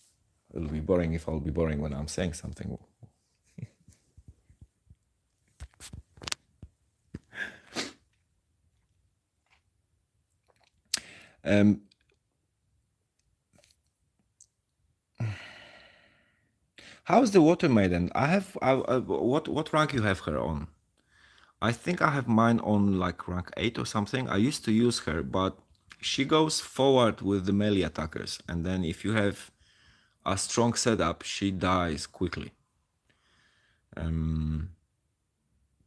It'll be boring if I'll be boring when I'm saying something. How's the Water Maiden? What rank you have her on? I think I have mine on like rank 8 or something. I used to use her, but she goes forward with the melee attackers, and then if you have a strong setup, she dies quickly. Even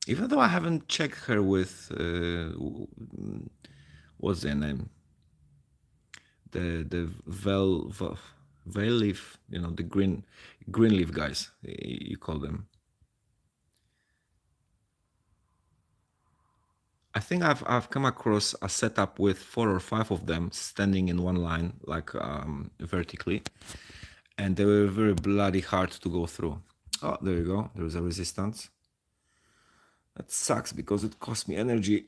though I haven't checked her with what's their name? The veil leaf, the green leaf guys, you call them. I think I've come across a setup with 4 or 5 of them standing in one line, like vertically, and they were very bloody hard to go through. Oh, there you go. There is a resistance. That sucks because it cost me energy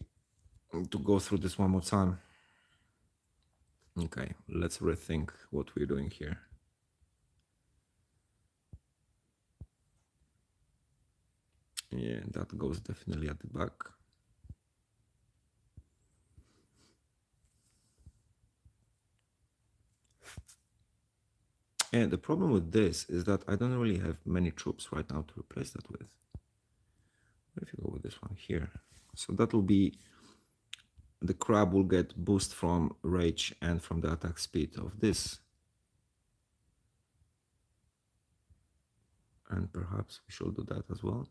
to go through this one more time. Okay, let's rethink what we're doing here. Yeah, that goes definitely at the back. Yeah, the problem with this is that I don't really have many troops right now to replace that with. What if you go with this one here? So that will be, the crab will get boost from rage and from the attack speed of this. And perhaps we should do that as well.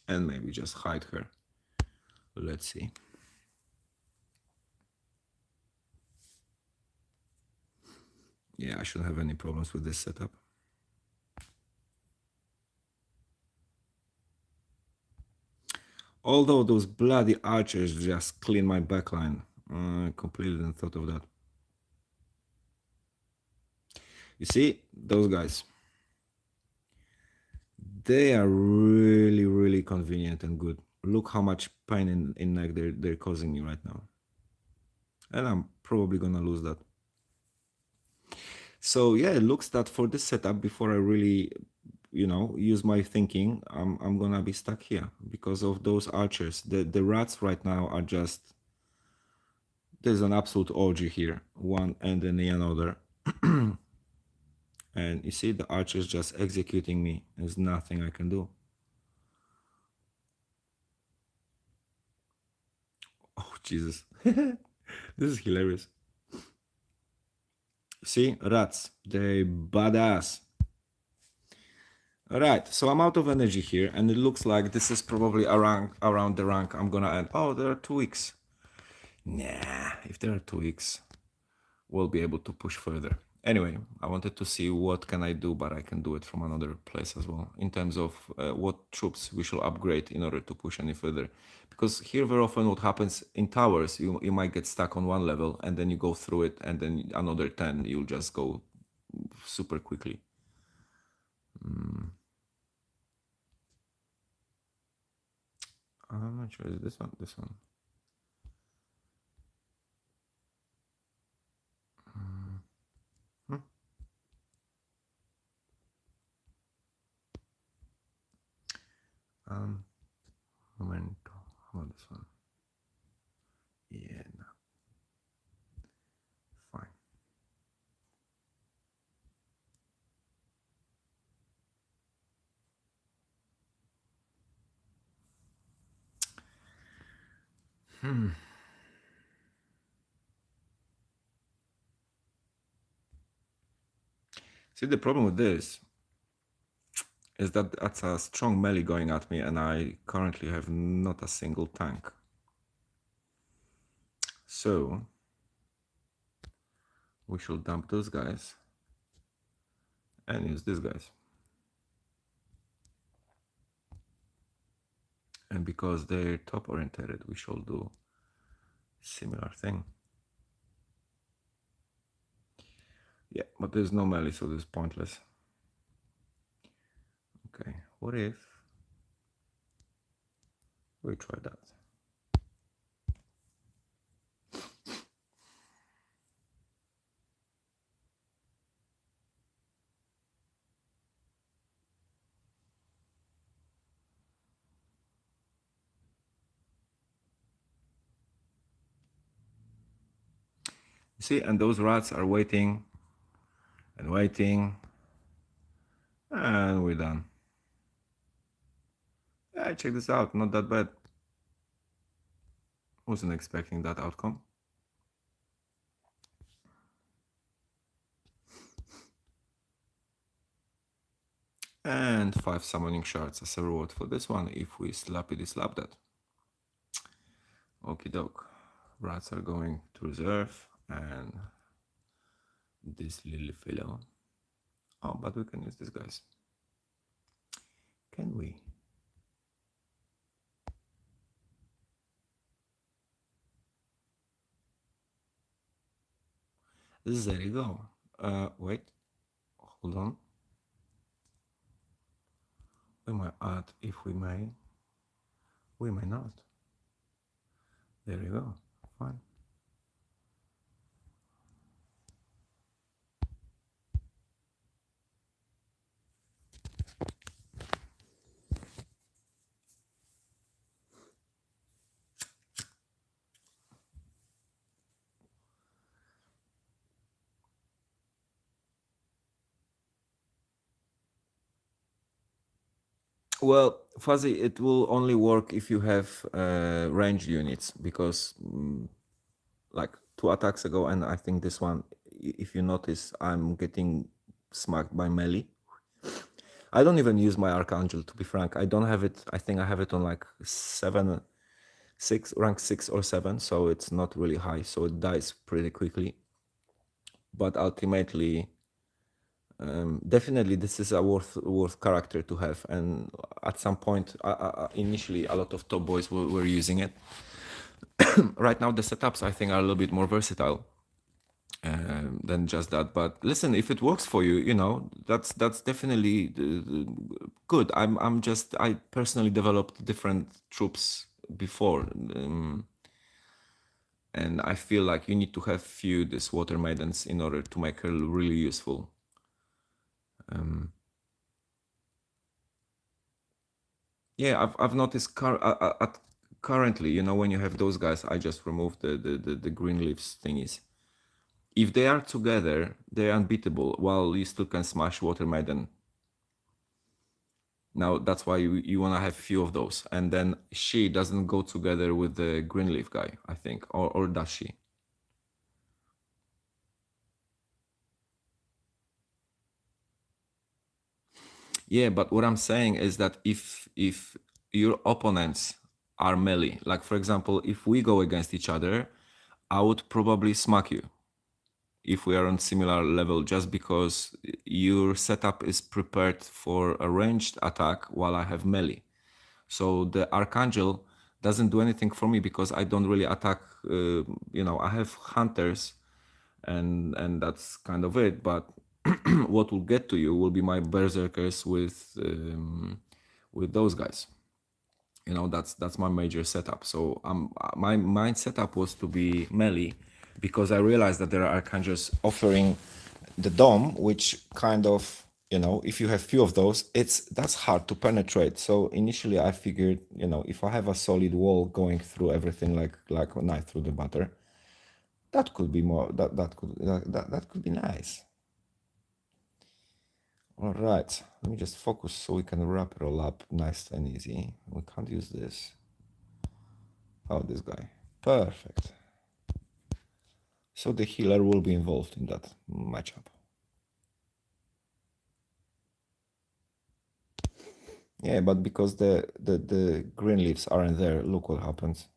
And maybe just hide her. Let's see. Yeah, I shouldn't have any problems with this setup. Although those bloody archers just clean my backline. I completely didn't thought of that. You see, those guys, they are really, really convenient and good. Look how much pain in neck they're causing me right now. And I'm probably gonna lose that. So yeah, it looks that for this setup, before I really, use my thinking, I'm gonna be stuck here because of those archers. The rats right now are just, there's an absolute orgy here, one and then another. And you see the archers just executing me. There's nothing I can do. Oh Jesus. This is hilarious. See, rats, they badass. All right, so I'm out of energy here, and it looks like this is probably around the rank I'm gonna end. Oh, there are 2 weeks. Nah, if there are 2 weeks, we'll be able to push further. Anyway, I wanted to see what can I do, but I can do it from another place as well, in terms of what troops we should upgrade in order to push any further. Because here very often what happens in towers, you might get stuck on one level, and then you go through it, and then another 10, you'll just go super quickly. I'm not sure, is this one? This one. Momento. How about this one? Yeah, no. Fine. See, the problem with this is that that's a strong melee going at me, and I currently have not a single tank. So we should dump those guys and use these guys. And because they're top oriented, we shall do similar thing. Yeah, but there's no melee, so this is pointless. Okay, what if we try that? You see, and those rats are waiting and waiting, and we're done. Yeah, check this out, not that bad. Wasn't expecting that outcome. And 5 summoning shards as a reward for this one if we slappity slap that. Okie doke. Rats are going to reserve, and this little fellow. Oh, but we can use these guys. Can we? There you go. Wait, hold on. We might add, if we may. We may not. There you go. Fine. Well, Fuzzy, it will only work if you have ranged units, because like 2 attacks ago, and I think this one, if you notice, I'm getting smacked by melee. I don't even use my Archangel, to be frank. I don't have it. I think I have it on like rank 6 or 7, so it's not really high, so it dies pretty quickly. But ultimately, definitely this is a worth character to have, and at some point, initially a lot of top boys were using it. Right now the setups I think are a little bit more versatile than just that. But listen, if it works for you, that's definitely good. I personally developed different troops before, and I feel like you need to have few these water maidens in order to make her really useful. Yeah, I've noticed currently, when you have those guys, I just removed the green leaves thingies. If they are together, they're unbeatable, while you still can smash Water Maiden. Now, that's why you want to have few of those. And then she doesn't go together with the Greenleaf guy, I think. Or does she? Yeah, but what I'm saying is that if your opponents are melee, like for example, if we go against each other, I would probably smack you if we are on similar level, just because your setup is prepared for a ranged attack while I have melee. So the Archangel doesn't do anything for me because I don't really attack. I have hunters, and that's kind of it. But what will get to you will be my berserkers with those guys. That's my major setup. So my setup was to be melee, because I realized that there are archangels offering the dome, which kind of, if you have few of those, that's hard to penetrate. So initially I figured, if I have a solid wall going through everything, like a knife through the butter, that could be more, that could be nice. All right, let me just focus so we can wrap it all up nice and easy. We can't use this. Oh, this guy. Perfect. So the healer will be involved in that matchup. Yeah, but because the green leaves aren't there, look what happens.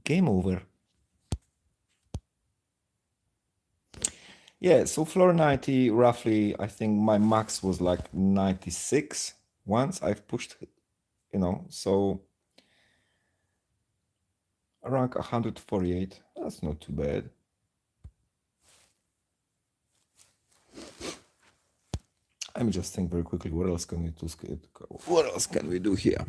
Game over. Yeah, so floor 90, roughly, I think my max was like 96 once I've pushed, so rank 148. That's not too bad. Let me just think very quickly, what else can we do? What else can we do here?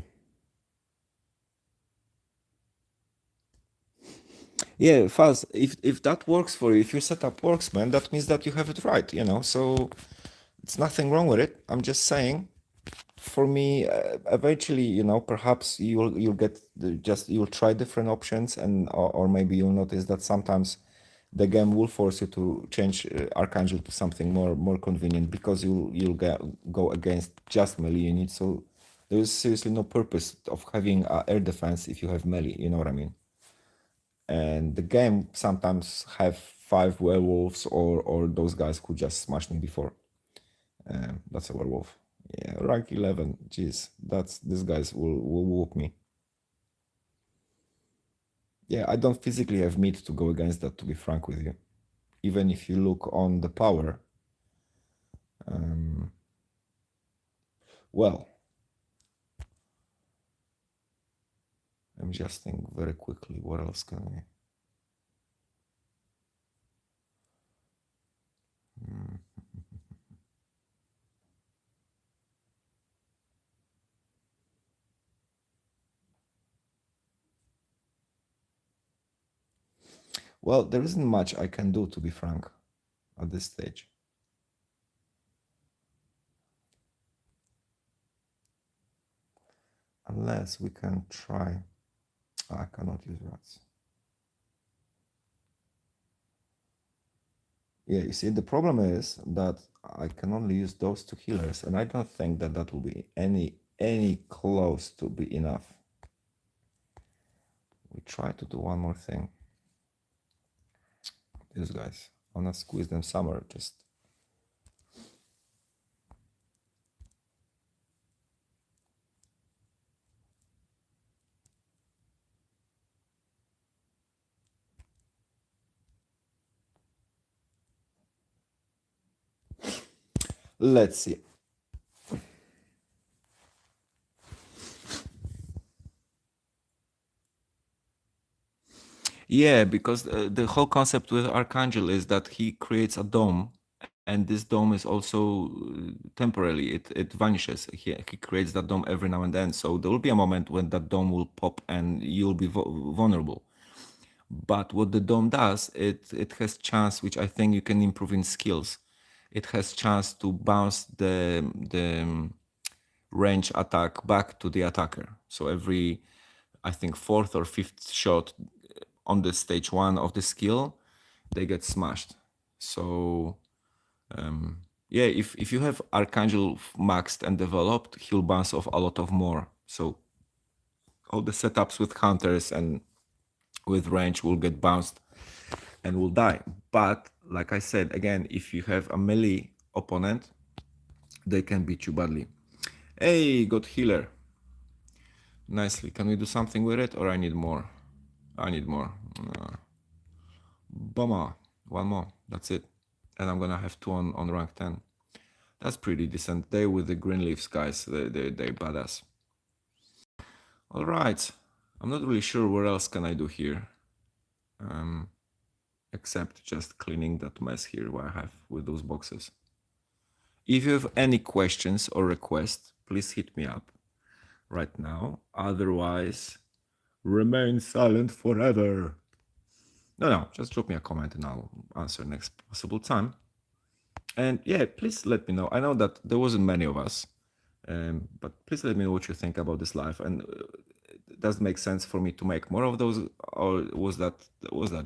Yeah, Faz, if that works for you, if your setup works, man, that means that you have it right, so it's nothing wrong with it. I'm just saying, for me, eventually, perhaps you'll get you'll try different options, and or maybe you'll notice that sometimes the game will force you to change Archangel to something more convenient, because you'll go against just melee units. So there's seriously no purpose of having air defense if you have melee. You know what I mean? And the game sometimes have 5 werewolves, or those guys who just smashed me before. That's a werewolf. Yeah, rank 11. Jeez, these guys will whoop me. Yeah, I don't physically have meat to go against that, to be frank with you. Even if you look on the power, well, I'm just thinking very quickly, what else can we... Well, there isn't much I can do, to be frank, at this stage. Unless we can try... I cannot use rats. Yeah, you see, the problem is that I can only use those two healers, and I don't think that that will be any close to be enough. We try to do one more thing. These guys, I'm not squeeze them somewhere, just... Let's see. Yeah, because the whole concept with Archangel is that he creates a dome, and this dome is also temporarily, it vanishes. He creates that dome every now and then, so there will be a moment when that dome will pop and you'll be vulnerable. But what the dome does, it has chance, which I think you can improve in skills. It has chance to bounce the range attack back to the attacker. So every, I think, fourth or fifth shot on the stage 1 of the skill, they get smashed. So yeah, if you have Archangel maxed and developed, he'll bounce off a lot of more. So all the setups with hunters and with range will get bounced and will die. But like I said, again, if you have a melee opponent, they can beat you badly. Hey, got healer. Nicely. Can we do something with it, or I need more? I need more. Bummer. One more. That's it. And I'm gonna have 2 on rank 10. That's pretty decent. They with the green leaves, guys. They're badass. All right. I'm not really sure what else can I do here. Except just cleaning that mess here what I have with those boxes. If you have any questions or requests, please hit me up right now. Otherwise, remain silent forever. No, just drop me a comment and I'll answer next possible time. And yeah, please let me know. I know that there wasn't many of us, but please let me know what you think about this live. And does it make sense for me to make more of those, or was that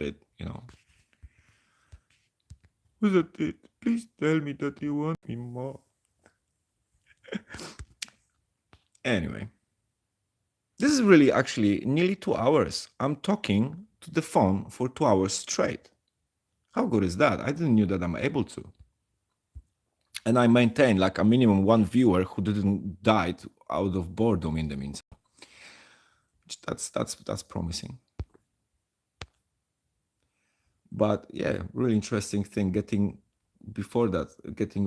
it? You know, was that it? Please tell me that you want me more. Anyway, this is really actually nearly 2 hours. I'm talking to the phone for 2 hours straight. How good is that? I didn't know that I'm able to. And I maintain like a minimum 1 viewer who didn't die out of boredom in the meantime. That's promising. But yeah, really interesting thing getting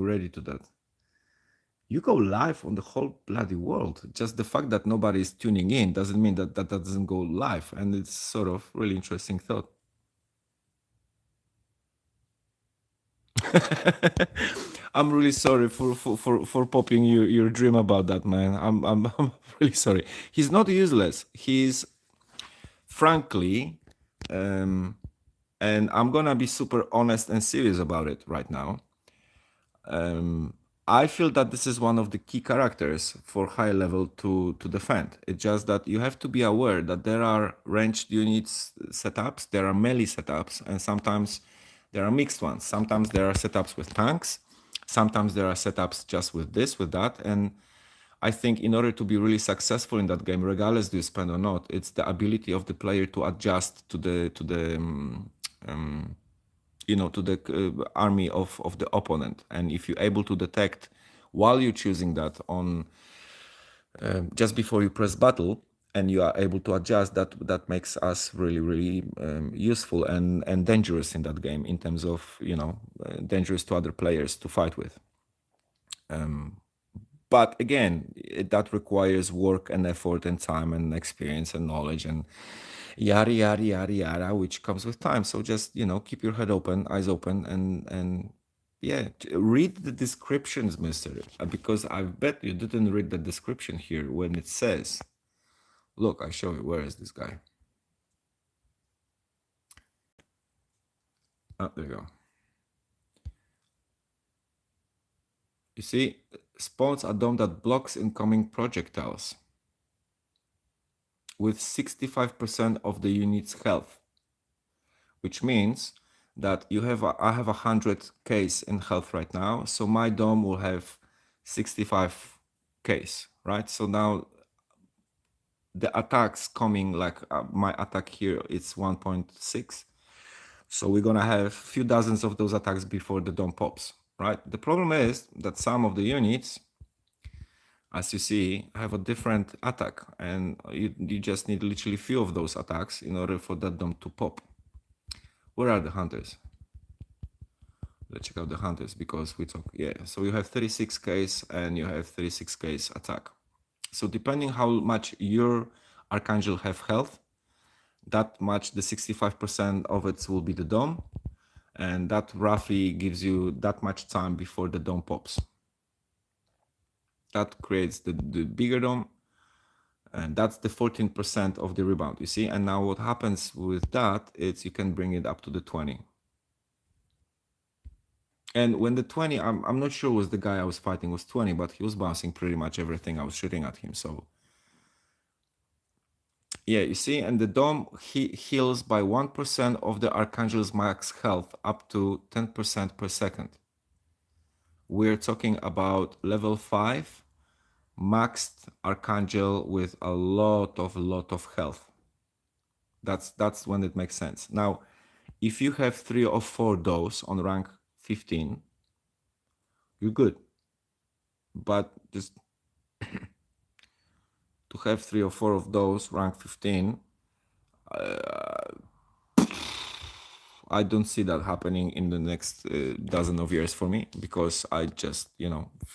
ready to that. You go live on the whole bloody world. Just the fact that nobody is tuning in doesn't mean that doesn't go live. And it's sort of really interesting thought. I'm really sorry for popping your dream about that, man. I'm really sorry. He's not useless. He's frankly, and I'm gonna be super honest and serious about it right now. I feel that this is one of the key characters for high level to defend. It's just that you have to be aware that there are ranged units setups, there are melee setups, and sometimes there are mixed ones. Sometimes there are setups with tanks, sometimes there are setups just with this, with that. And I think in order to be really successful in that game, regardless do you spend or not, it's the ability of the player to adjust to the army of the opponent. And if you're able to detect while you're choosing that on just before you press battle, and you are able to adjust, that makes us really useful and dangerous in that game in terms of dangerous to other players to fight with. But again, that requires work and effort and time and experience and knowledge and yada yada yada yada, which comes with time. So just keep your head open, eyes open, and yeah, read the descriptions, mister, because I bet you didn't read the description here when it says, look, I show you, where is this guy? Oh, there you go. You see, spawns a dome that blocks incoming projectiles with 65% of the unit's health, which means that I have 100 case in health right now, so my dome will have 65 case, right? So now the attacks coming, like my attack here, it's 1.6. So we're gonna have a few dozens of those attacks before the dome pops, right? The problem is that some of the units, as you see, have a different attack, and you just need literally few of those attacks in order for that dome to pop. Where are the hunters? Let's check out the hunters, because we talk, yeah. So you have 36 case and you have 36 case attack. So depending how much your Archangel have health, that much, the 65% of it will be the dome, and that roughly gives you that much time before the dome pops. That creates the bigger dome, and that's the 14% of the rebound, you see. And now what happens with that is you can bring it up to the 20. And when the 20, I'm not sure was the guy I was fighting was 20, but he was bouncing pretty much everything I was shooting at him. So yeah, you see, and the dome heals by 1% of the Archangel's max health up to 10% per second. We're talking about level 5 maxed Archangel with a lot of health. That's when it makes sense. Now, if you have 3 or 4 those on rank 15, you're good. But just to have 3 or 4 of those rank 15, I don't see that happening in the next dozen of years for me, because I just,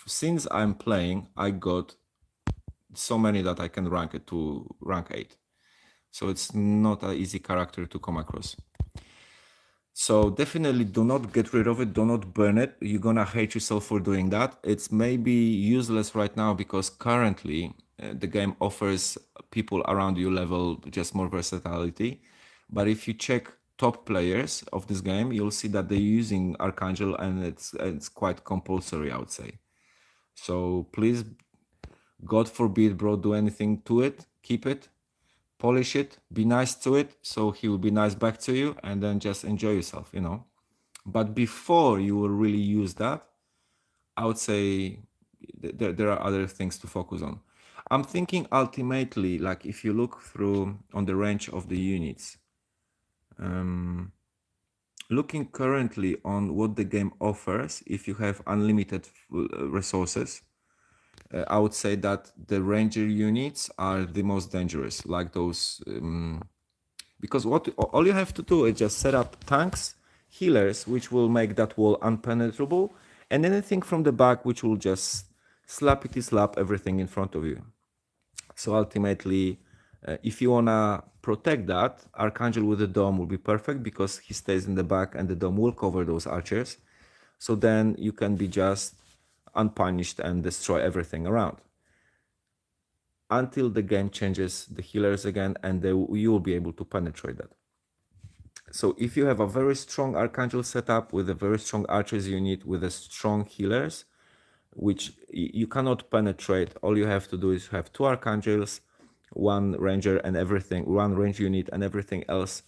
since I'm playing, I got so many that I can rank it to rank 8. So it's not an easy character to come across. So definitely do not get rid of it. Do not burn it. You're gonna hate yourself for doing that. It's maybe useless right now because currently the game offers people around you level just more versatility. But if you check top players of this game, you'll see that they're using Archangel, and it's quite compulsory, I would say. So please, God forbid, bro, do anything to it. Keep it, polish it, be nice to it, so he will be nice back to you, and then just enjoy yourself, But before you will really use that, I would say there are other things to focus on. I'm thinking ultimately, like if you look through on the range of the units, looking currently on what the game offers, if you have unlimited resources, I would say that the ranger units are the most dangerous, like those, because all you have to do is just set up tanks, healers, which will make that wall unpenetrable, and anything from the back, which will just slap everything in front of you. So ultimately, if you wanna protect that, Archangel with the dome will be perfect, because he stays in the back and the dome will cover those archers. So then you can be just unpunished and destroy everything around until the game changes the healers again, and you will be able to penetrate that. So if you have a very strong Archangel setup with a very strong archers unit with a strong healers, which you cannot penetrate, all you have to do is have 2 Archangels, 1 ranger and everything, 1 range unit and everything else,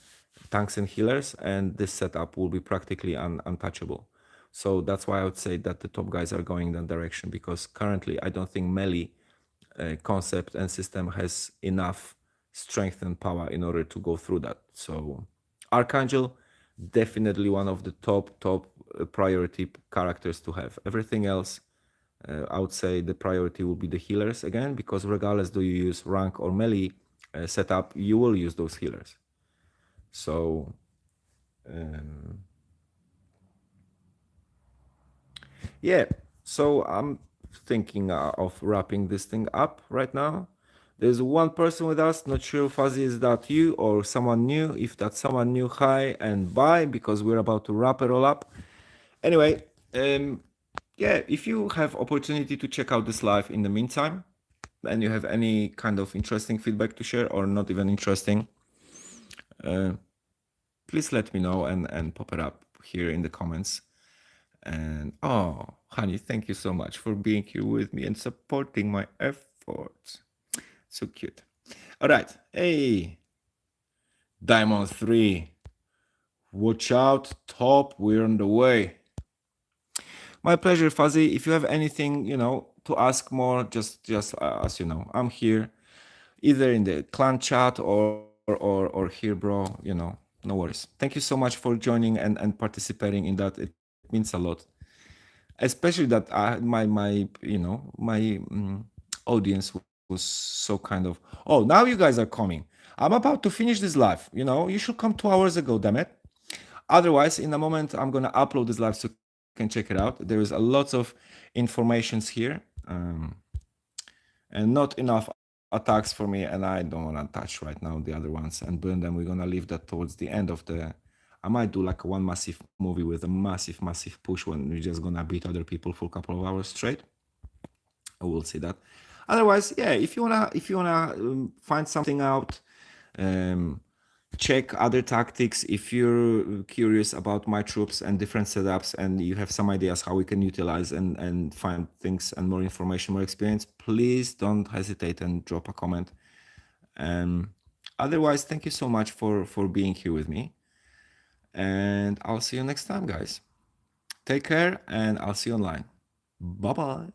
tanks and healers, and this setup will be practically untouchable. So that's why I would say that the top guys are going that direction, because currently I don't think melee concept and system has enough strength and power in order to go through that. So Archangel, definitely one of the top priority characters to have. Everything else, I would say the priority will be the healers again, because regardless do you use rank or melee setup, you will use those healers. So yeah, so thinking of wrapping this thing up right now. There's one person with us. Not sure, Fuzzy, is that you or someone new? If that's someone new, hi and bye, because we're about to wrap it all up. Anyway, yeah, if you have opportunity to check out this live in the meantime, and you have any kind of interesting feedback to share or not even interesting, please let me know and pop it up here in the comments. And oh, honey, thank you so much for being here with me and supporting my efforts. So cute. All right. Hey, Diamond 3. Watch out, top. We're on the way. My pleasure, Fuzzy. If you have anything, to ask more, just as you know, I'm here, either in the clan chat or here, bro. No worries. Thank you so much for joining and participating in that. It means a lot, especially that my audience was so kind of. Oh, now you guys are coming. I'm about to finish this live. You should come 2 hours ago. Damn it. Otherwise, in a moment, I'm gonna upload this live so you can check it out. There is a lot of informations here, and not enough attacks for me, and I don't wanna touch right now the other ones and burn them. We're gonna leave that towards the end of the. I might do like one massive movie with a massive push when we're just gonna beat other people for a couple of hours straight. We'll see that. Otherwise, yeah, if you wanna find something out, um, check other tactics. If you're curious about my troops and different setups and you have some ideas how we can utilize and find things and more information, more experience, please don't hesitate and drop a comment. Otherwise, thank you so much for being here with me, and I'll see you next time, guys. Take care, and I'll see you online. Bye bye.